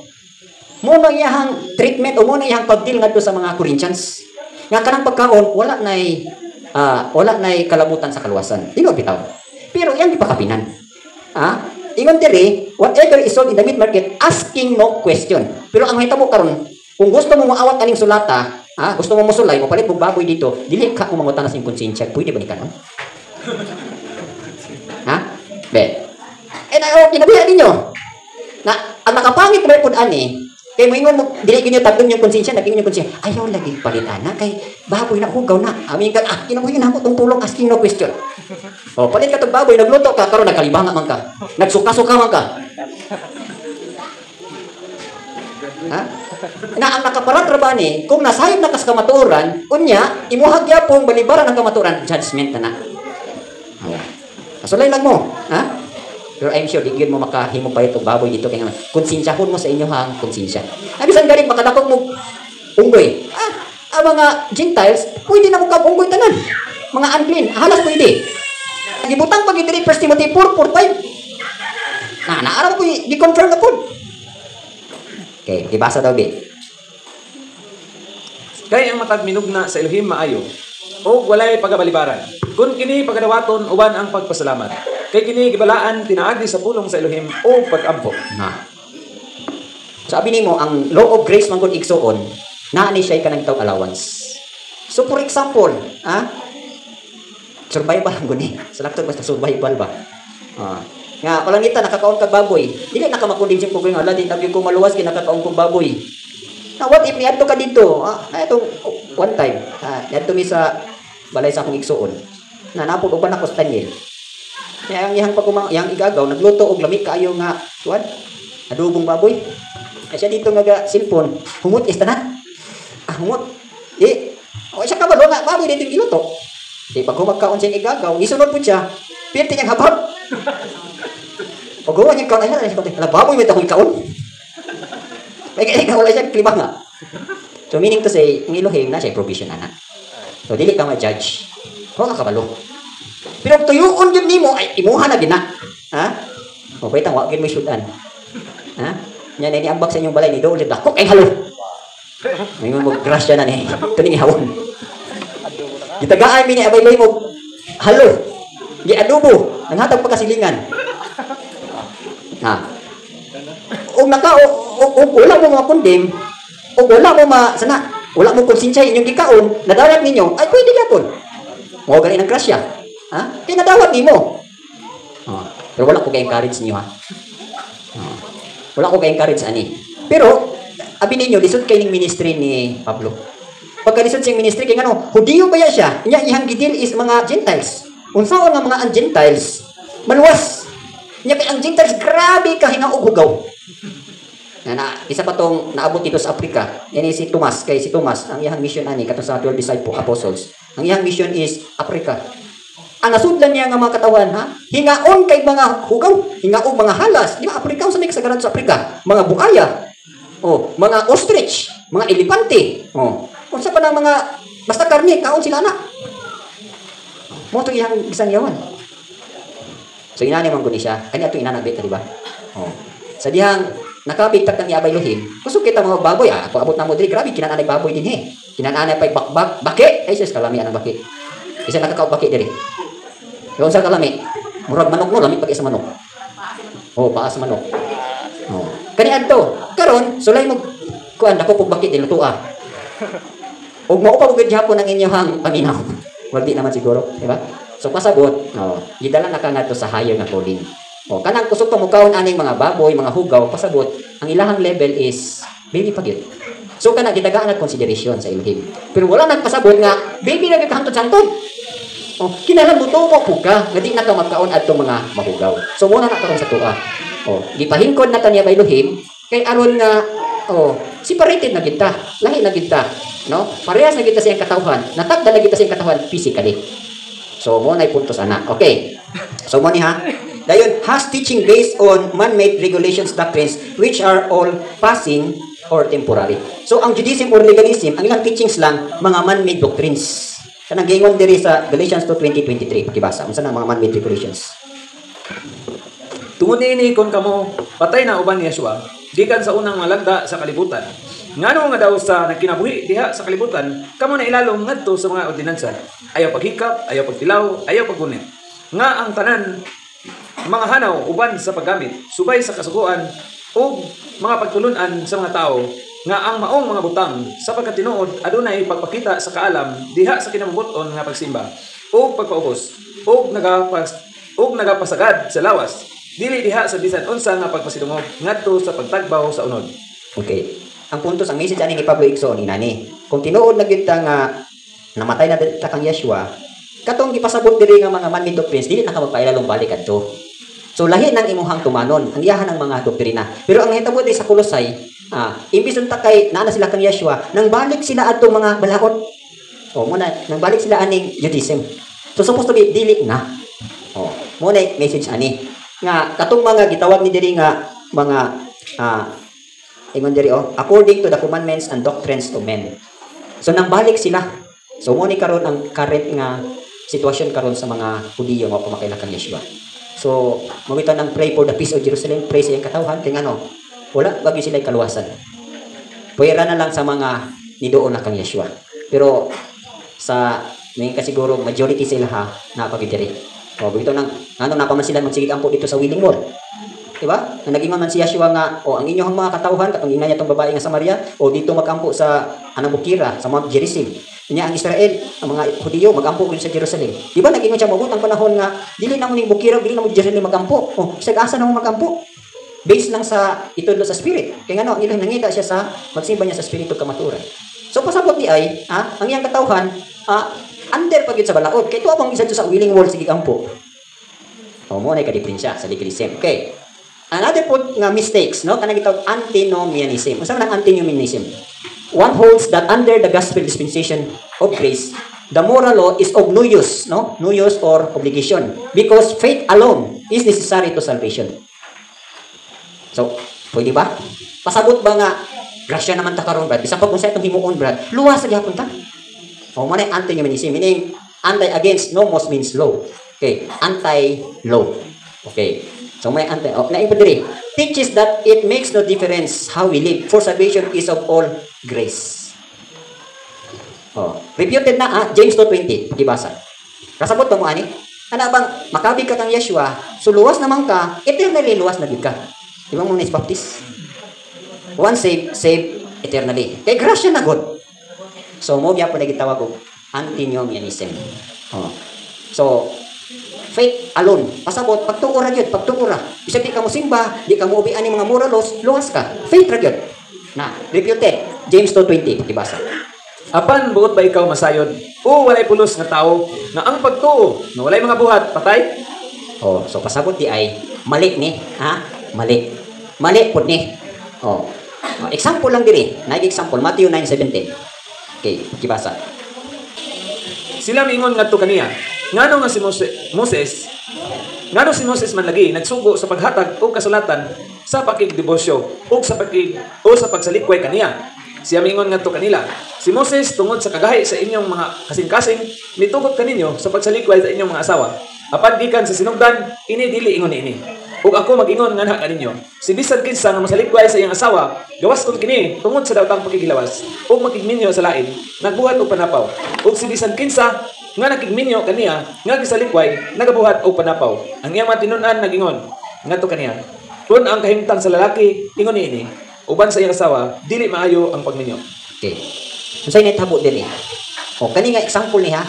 Muna iyahang treatment o muna iyahang pagdeal nga sa mga Corinthians. Nga kanang pagkaon, wala na'y kalabutan sa kaluwasan. Dino bitaw. Pero yan di pa kapinan. Ingon diri, whatever is sold in the meat market, asking no question. Pero ang mahita mo karon, kung gusto mo maawat aning sulata, gusto mo musulay, mo palit mo baboy dito, dili ka mo mangutanas ng konsensya, pwede ba ni kanon? Kinabuhi ninyo. Na ang nakapangit na pud ani, kay mo ingon mo dili ginyo tagdon yung konsensya, naging yung konsensya. Ayaw lagi palit ana kay baboy na hugaw na. Amin ka kinabuhi na ako tong tulong asking no question. Palit ka tong baboy, nagluto ka karon nagkalibanga man ka. Nagsuka-suka man ka. Na ang nakaparat ra ba ni kung nasayop na kas kamatuoran, unya imuhag gyapon balibaran ang kamatuoran, judgment na. Kasulay lang mo, Pero I'm sure, di mo makahimo pa ito baboy dito. Kaya nga, konsensyahon mo sa inyo hang konsensya. Abisan galing, makadakog mo unggoy. Ang mga Gentiles, pwede na mo kag-unggoy tanan. Mga unclean, halas pwede. Gibutang pag ito 1 Timothy 4:4-5. Naaraw ko, di-confirm na po. Okay, ibasa daw, Bi. Kaya ang matag minugna sa Elohim maayo, o walay pagabalibaran. Kung kini pagadawaton, uban ang pagpasalamat. Kay kini gibalaan tinaagi sa pulong sa Elohim o pag-ampo. Sabi nimo ang law of grace man kun igsuon, naa ni siya kanang taw allowance. So for example, survival ang guni. Sa lakto basta survival ba. Nga palangita nakakaon kag baboy. Dili na ka makundin ko nga ala di tabi ko maluwas kinakaon kog baboy. Now what if niadto ka dito? Ito one time, niadto mi sa balay sa akong igsuon. Na napod uban ako sa Daniel. Yang yang igagaw nagluto og lami kaayo nga tuwan. Adobong baboy. Ay siya dito nga cellphone. Humot is tanan. Humot. O siya kabalo nga baboy dito giluto. Pag humagkaon siya igagaw, isunod po siya. Pirti niyang habag. Pag huwa niyang kaon, ay siya baboy may takoy kaon. May kaya wala siya klima nga. So meaning to say, ang Elohim na siya provision na. So dili ka ma-judge. Huwag ka kabalo. Pero tuyuon yun nimo ay imuha na gina. O pwede wag mo sudan. Nya ni ambak sa inyong balay ni do ulit dako kay halo. Ngayon mo grasya na ni. Tuning hawon. Gitagaan mi ni abay mo halo. Gi adobo, nanghatag pagkasilingan. Og wala mo makondem, og wala mo wala mo konsensya inyong gikaon, nadawat ninyo, ay pwede gyapon. Mo gali ng grasya. Kaya nadawat nimo. Pero wala ko ka-encourage niyo Wala ko ka-encourage ani. Pero abi ninyo lisod kay ning ministry ni Pablo. Pagka lisod siyang ministry kay ngano, Hudiyo ba siya? Inya ihang gidil is mga Gentiles. Unsaon nga mga Gentiles? Maluwas. Inya kay ang Gentiles grabe ka hinga og hugaw. Isa pa tong naabot dito sa Africa. Yan si Tomas. Kay si Tomas, ang iyang mission ani kato sa 12 disciples apostles. Ang iyang mission is Africa. Ang nasudlan niya nga mga katawan, hingaon kay mga hugaw, hingaon mga halas. Di ba, Afrika, sa may kasagaran sa Afrika? Mga buaya, mga ostrich, mga elepante, kung sa pa ng mga, basta karne, kaon sila na. Mo to iyang isang yawan. So inani man guni siya. Kani ato inanabit di ba? Oh. Sa dihang nakabigtak ng iabay luhim. Gusto kita mga baboy Pag abot na mo diri grabe kinananay baboy din he. Kinananay pa bakbak baki. Ay sus kalami anang baki. Isa nakakaw baki diri. Yung sa kalami. Murag manok no lami pag isa manok. Oh, paas manok. Oh. Kani adto. Karon sulay mo kuan dako pug baki din lutua. Og mao pa pugid hapon ang inyong paminaw. Waldi naman siguro, di ba? So pasabot, gidala na ka ngadto sa higher nga calling. Kanang kusog pa mo kaon aning mga baboy, mga hugaw, pasabot, ang ilahang level is baby pa gyud. So kana gidagaan na consideration sa Elohim. Pero wala nagpasabot nga baby na gikahantod-hantod. Kinahanglan mo to ko ka, nga di na ka magkaon adto mga mahugaw. So muna na karon sa tuwa. Gipahingkod na taniya ba Elohim kay aron nga separated na kita, lahi na kita, no? Parehas na kita sa iyang katawhan, natakda na kita sa iyang katawhan physically. So mo na puntos ana. Okay. So mo ni ha. Dayon has teaching based on man-made regulations doctrines which are all passing or temporary. So ang Judaism or legalism, ang ilang teachings lang mga man-made doctrines. Kanang gingon diri sa Galatians 2:20-23 pakibasa. Unsa na mga man-made regulations? Tungod niini kon kamo patay na uban ni Yeshua, gikan sa unang malagda sa kalibutan. Ngano nga daw sa nagkinabuhi diha sa kalibutan, kamo na ilalom ngadto sa mga ordinansa. Ayaw paghikap, ayaw pagtilaw, ayaw paggunit. Nga ang tanan mga hanaw uban sa paggamit, subay sa kasuguan o mga pagtulunan sa mga tao nga ang maong mga butang sa pagkatinuod adunay pagpakita sa kaalam diha sa kinambuton nga pagsimba o pagpaubos o nagapasagad sa lawas dili diha sa bisan unsa nga pagpasidungog ngadto sa pagtagbaw sa unod. Okay. Ang puntos, ang message ani ni Pablo Igsoon inani. Kung tinuod na gyud ta nga namatay na ta kang Yeshua, katong gipasabot diri nga mga man-made doctrines dili na ka magpailalong balik adto. So lahi nang imuhang tumanon ang iyahan ng mga doktrina. Pero ang hitabo di sa Kolosay, imbis unta kay naa na sila kang Yeshua, nang balik sila adto mga balaod. Muna nang balik sila aning Judaism. So supposed to be dili na. Muna message ani nga katong mga gitawag ni diri nga mga ingon diri according to the commandments and doctrines of men. So nang balik sila. So mo ni karon ang current nga sitwasyon karon sa mga Hudiyo nga pumakailan kang Yeshua. So mabitan ang pray for the peace of Jerusalem, pray sa iyang katawhan kay ngano wala bagyo sila kaluwasan. Puwera na lang sa mga nidoon na kang Yeshua. Pero sa may kasiguro majority sila na pagidiri. Bito nang ngano na pa man sila magsigig ampo dito sa Willing Mall. Diba? Na naging man si Yeshua nga, ang inyong mga katauhan, katong ina niya itong babae nga Samaria, dito magampo sa Anabukira, sa Mount Gerizim. Kanya ang Israel, ang mga Hudiyo, magampo rin sa Jerusalem. Diba? Naging siya mabutang panahon nga, dili na mo ning Bukira, dili na mo Jerusalem magampo. Sag-asa na mo magampo. Based lang sa itudlo sa spirit. Kaya nga, ilang nangita siya sa magsimba niya sa spirito kamaturan. So, pasabot ni ay, ang iyang katauhan, under pagit sa balaod. Kaya ito abang isa sa Willing Wall, sige gampo. Mo na ka-diferensya sa legalism. Okay. Another po nga mistakes, no? Kanang gitawag antinomianism. Unsa man ang antinomianism? One holds that under the gospel dispensation of grace, the moral law is of no use, no? No use or obligation, because faith alone is necessary to salvation. So, pwede ba? Pasabot ba nga grasya naman ta karon, brad? Bisa pa kung sa itong himuon, brad. Luwas sa gihapon ta. Mo na antinomianism, meaning anti against nomos means law. Okay, anti-law. Okay. So may naipodiri teaches that it makes no difference how we live, for salvation is of all grace. Reputed na James 2:20 pakibasa. Kasabot mo ani? Ana bang makabig ka kang Yeshua, so luwas naman ka, eternally luwas na gid ka. Di ba mo ni Baptist? Once saved eternally. Kay grasya na God. So mo gyapon na gitawag og antinomianism. So faith alone. Pasabot, pagtuura yun, pagtuura. Bisag di ka mo simba, di ka mo ubi ani mga moral laws, luwas ka. Faith ra yun. Na, reputed. James 2:20, pakibasa. Apan buot ba ikaw masayod? O walay pulos nga tao na ang pagtuo na walay mga buhat, patay? So pasabot di ay mali ni, Mali. Mali pud ni. Example lang diri. Example, Matthew 9:17. Okay, pakibasa. Sila mingon ngadto kaniya. Ngano nga si Moses man lagi nagsugo sa paghatag o kasulatan sa pakigdebosyo o sa pagsalikway kaniya. Siya mingon ngadto kanila, si Moses tungod sa kagahi sa inyong mga kasing-kasing nitugot kaninyo sa pagsalikway sa inyong mga asawa. Apan gikan sa sinugdan, ini dili ingon ini. Ug ako mag-ingon nga kaninyo, si bisan kinsa nga masalikway sa iyang asawa, gawas kon kini tungod sa dawtang pagkigilawas, ug makigminyo sa lain, nagbuhat og panapaw. Ug si bisan kinsa nga nakigminyo kaniya, nga gisalikway, nagabuhat og panapaw. Ang iyang matinun-an nagingon, ngadto kaniya, kung ang kahimtang sa lalaki, ingon ini, uban sa iyang asawa, dili maayo ang pagminyo. Okay. Unsay nahitabo diri? O kani nga example ni ha,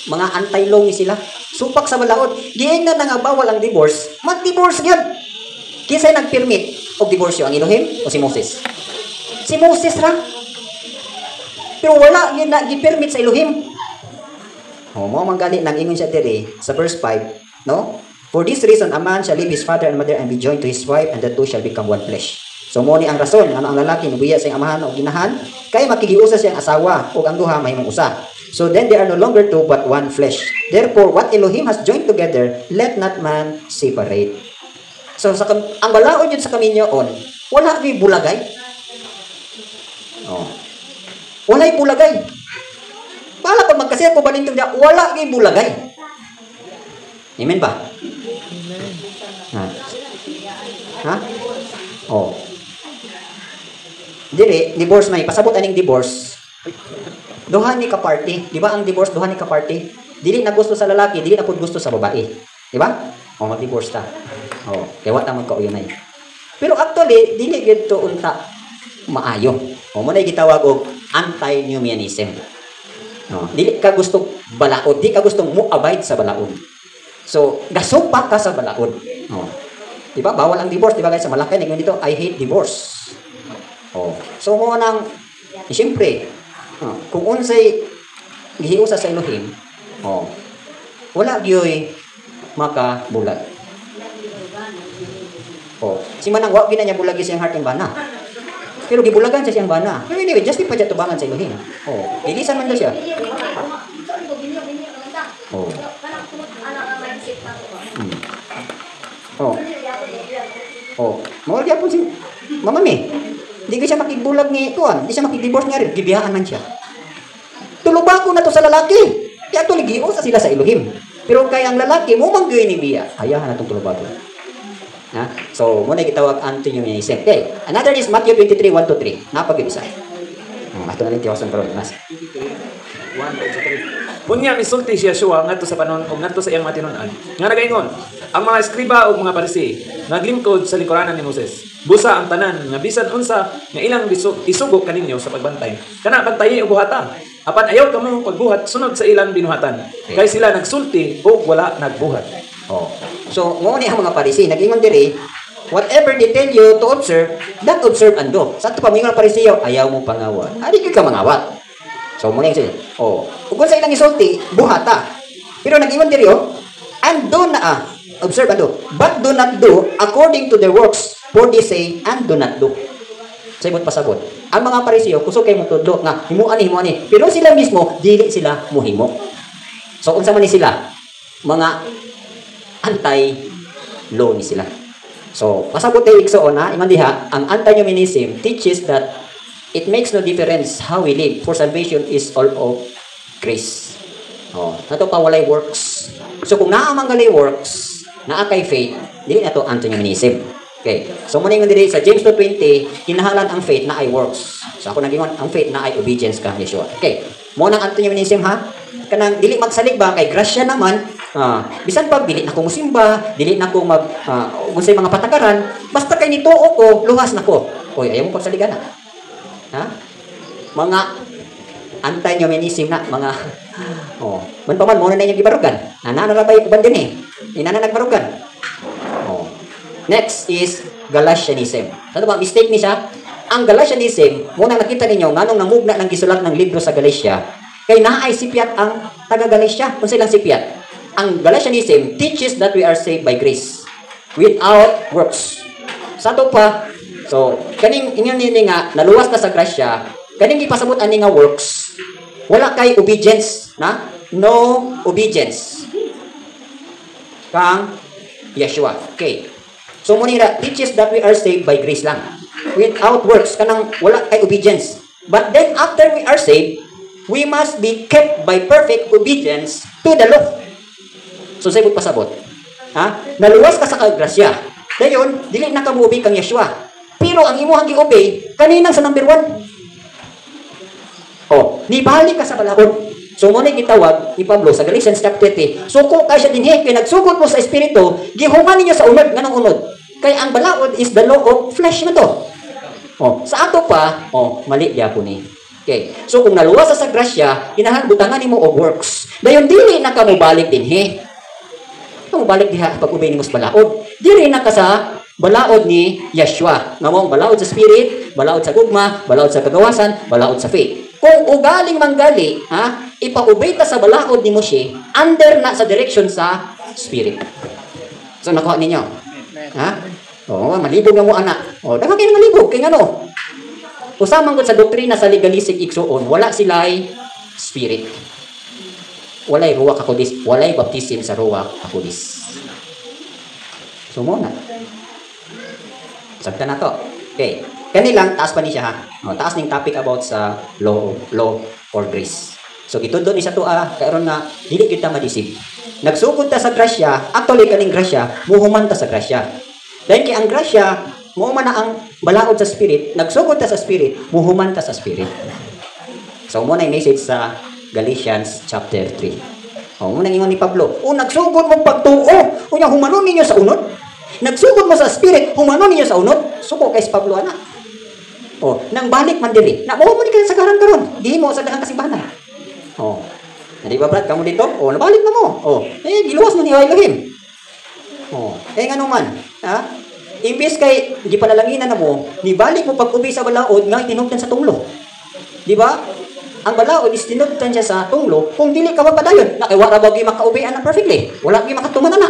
mga anti-law ni sila. Supak sa balaod, diin na nga bawal ang divorce, mag-divorce gyud. Kinsay nag-permit og divorce ang Elohim o si Moses? Si Moses ra. Pero wala gyud na gi-permit sa Elohim. O mo manggali nang ingon siya diri sa verse 5, no? For this reason a man shall leave his father and mother and be joined to his wife, and the two shall become one flesh. So mo ni ang rason ano ang lalaki nubiya sa iyang amahan o ginahan kay makigiusa siyang asawa ug ang duha mahimong usa. So then they are no longer two but one flesh. Therefore what Elohim has joined together, let not man separate. So sa ang balaod yun sa kaminyoon, wala gyud bulagay. Oh. Wala bulagay. Pala pag magkasya ko balintong dia, wala gyud bulagay. Amen ba? Ha? Ha? Oh. Dili, divorce may pasabot aning divorce. Duha ni ka party, di ba ang divorce duha ni ka party? Dili na gusto sa lalaki, dili na pud gusto sa babae. Di ba? O mag-divorce ta. Oh, kaya wa ta man kauyonay. Pero actually, dili gyud to unta maayo. O mo na gitawag og anti-numianism. No, dili ka gusto balaod, di ka gusto mo abide sa balaod. So, gasupa ka sa balaod. Oh. Di ba? Bawal ang divorce, di ba guys? Sa Malakay naging dito, I hate divorce. Oh. So mo nang siyempre, kung unsay gihiusa sa Elohim, wala gyoy makabulag. Si manang wa gina niya bulagi siyang heart and bana. Pero gibulagan siya siyang bana. Pero anyway, just pa tubangan sa Elohim. Dilisan man daw siya. Mawala diya po si Mama Mi. Di ka siya makigbulag ni Tuan. Di siya makig-divorce nga rin. Gibihaan man siya. Tulubako na to sa lalaki. Kaya tuligio sa sila sa Elohim. Pero kaya ang lalaki, mo manggoy ni Biya. Ayahan na itong tulubako. Ha? So, muna gitawag anti-numianism. Okay. Another is Matthew 23, 1-3. Napag-ibisa. Ito na rin tiwasan pero. 1-3. Punya misulti si Yeshua ngadto sa panon o ngadto sa iyang matinon-an. Nga nagaingon, ang mga eskriba o mga Parisi naglingkod sa lingkuranan ni Moses. Busa ang tanan nga bisan unsa nga ilang isugo kaninyo sa pagbantay. Kana bantayi og buhata. Apan ayaw kamo pagbuhat sunod sa ilang binuhatan. Kay sila nagsulti o wala nagbuhat. So, mo ni ang mga Parisi nagingon diri, whatever they tell you to observe, that observe and do. Sa to pamingon Parisiyo, ayaw mo pangawat. Adi ka mangawat. So, muna yung sila. Kung sa ilang isulti, buhata. Pero nag-ingon diri, and do na, observe and do. But do not do according to their works, for they say, and do not do. Sabot pasabot. Ang mga Parisiyo, kusog kayo mong tudlo, nga, himuan ni. Pero sila mismo, dili sila muhimo. So, unsa man ni sila? Mga anti-law ni sila. So, pasabot tayo igsoon, ingon diha, ang anti-numianism teaches that it makes no difference how we live, for salvation is all of grace. Nato pa walay works. So kung naa man galay works, naa kay faith, dili na to anti-numianism. Okay. So muna yung dili sa James 2:20, kinahanglan ang faith na ay works. So ako nagingon ang faith na ay obedience ka Yeshua. Okay. Mo nang anti-numianism ha. Kanang dili magsalig ba kay grasya naman, bisan pag dili na ko musimba, dili na ko mag unsay mga patakaran, basta kay nituo ko, luhas na ko. Oy, ayaw mo pagsaligan na. Ha? Mga anti-numianism na, mga man pa man mo na yung gibarugan. Nananarabay ko ba din eh? Inana nagbarugan. Next is Galatianism. Ano ba mistake ni siya? Ang Galatianism, muna nakita ninyo nganong namugna ng gisulat ng libro sa Galatia. Kay naay sipiat ang taga Galatia. Kung silang sipiat. Ang Galatianism teaches that we are saved by grace without works. Sa to pa, so, kaning ingon nini nga naluwas na sa grasya, kaning gipasabot ani nga works, wala kay obedience, na? No obedience. Kang Yeshua. Okay. So munira teaches that we are saved by grace lang. Without works kanang wala kay obedience. But then after we are saved, we must be kept by perfect obedience to the law. So sabot pasabot. Ha? Naluwas ka sa kagrasya. Dayon, dili na ka mo-obey kang Yeshua. Pero ang imuhang gi-obey kaninang sa number 1. Oh, nibalik ka sa balaod. So mo na gitawag ni Pablo sa Galatians chapter 3. Suko ka siya dinhi kay nagsugod mo sa espiritu, gihuman ninyo sa unod nganong unod. Kay ang balaod is the law of flesh man to. Oh, sa ato pa, mali gyapon ni. Okay. So kung naluwas sa grasya, kinahanglan butangan nimo og works. Dayon dili na ka mo balik dinhi. Mo balik diha pag obey nimo sa balaod. Dili na ka sa balaod ni Yeshua. Nga balaod sa spirit, balaod sa gugma, balaod sa kagawasan, balaod sa faith. Kung ugaling manggali, ipa-obey ta sa balaod ni Moshe, under na sa direction sa spirit. So nakuha ninyo. Malibog nga mo anak. Daghang kayo malibog kay ngano? Usamang gud sa doktrina sa legalistic igsuon, wala sila'y spirit. Walay ruwak hakudis, walay baptism sa ruwak hakudis. So mo na. Sabta na to. Okay. Kanilang taas pa ni siya ha. Taas ning topic about sa law or grace. So gitudlo ni sa tua karon nga dili kita madisip. Nagsugod ta sa grasya, actually kaning grasya, muhuman ta sa grasya. Dahil kay ang grasya, mo man na ang balaod sa spirit, nagsugod ta sa spirit, muhuman ta sa spirit. So mo na yung message sa Galatians chapter 3. Mo na ingon ni Pablo, nagsugod mo pagtuo, unya humanon ninyo sa unod. Nagsugod mo sa spirit, humanon ninyo sa unod. Suko kay Pablo ana. Nang balik man diri. Na mo man ka sa karon. Di mo sa dahang kasimbahan. Di ba brad kamo dito? Nabalik na mo. Giluwas mo ni Elohim. Ngano man, ha? Imbes kay gipanalanginan na mo, nibalik mo pag-ubi sa balaod nga tinubdan sa tunglo. Di ba? Ang balaod is tinubdan siya sa tunglo kung dili ka mapadayon. Na kay wala ba gi makaubi ana perfectly. Wala gi makatuman ana.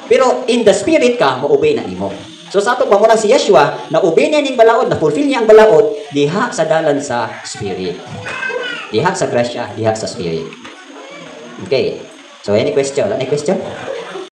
Pero in the spirit ka, mo-obey na nimo. So sa ato pa mo lang si Yeshua, na-obey niya ning balaod, na-fulfill niya ang balaod, diha sa dalan sa spirit. Diha sa grasya, diha sa spirit. Okay. So any question? Any question?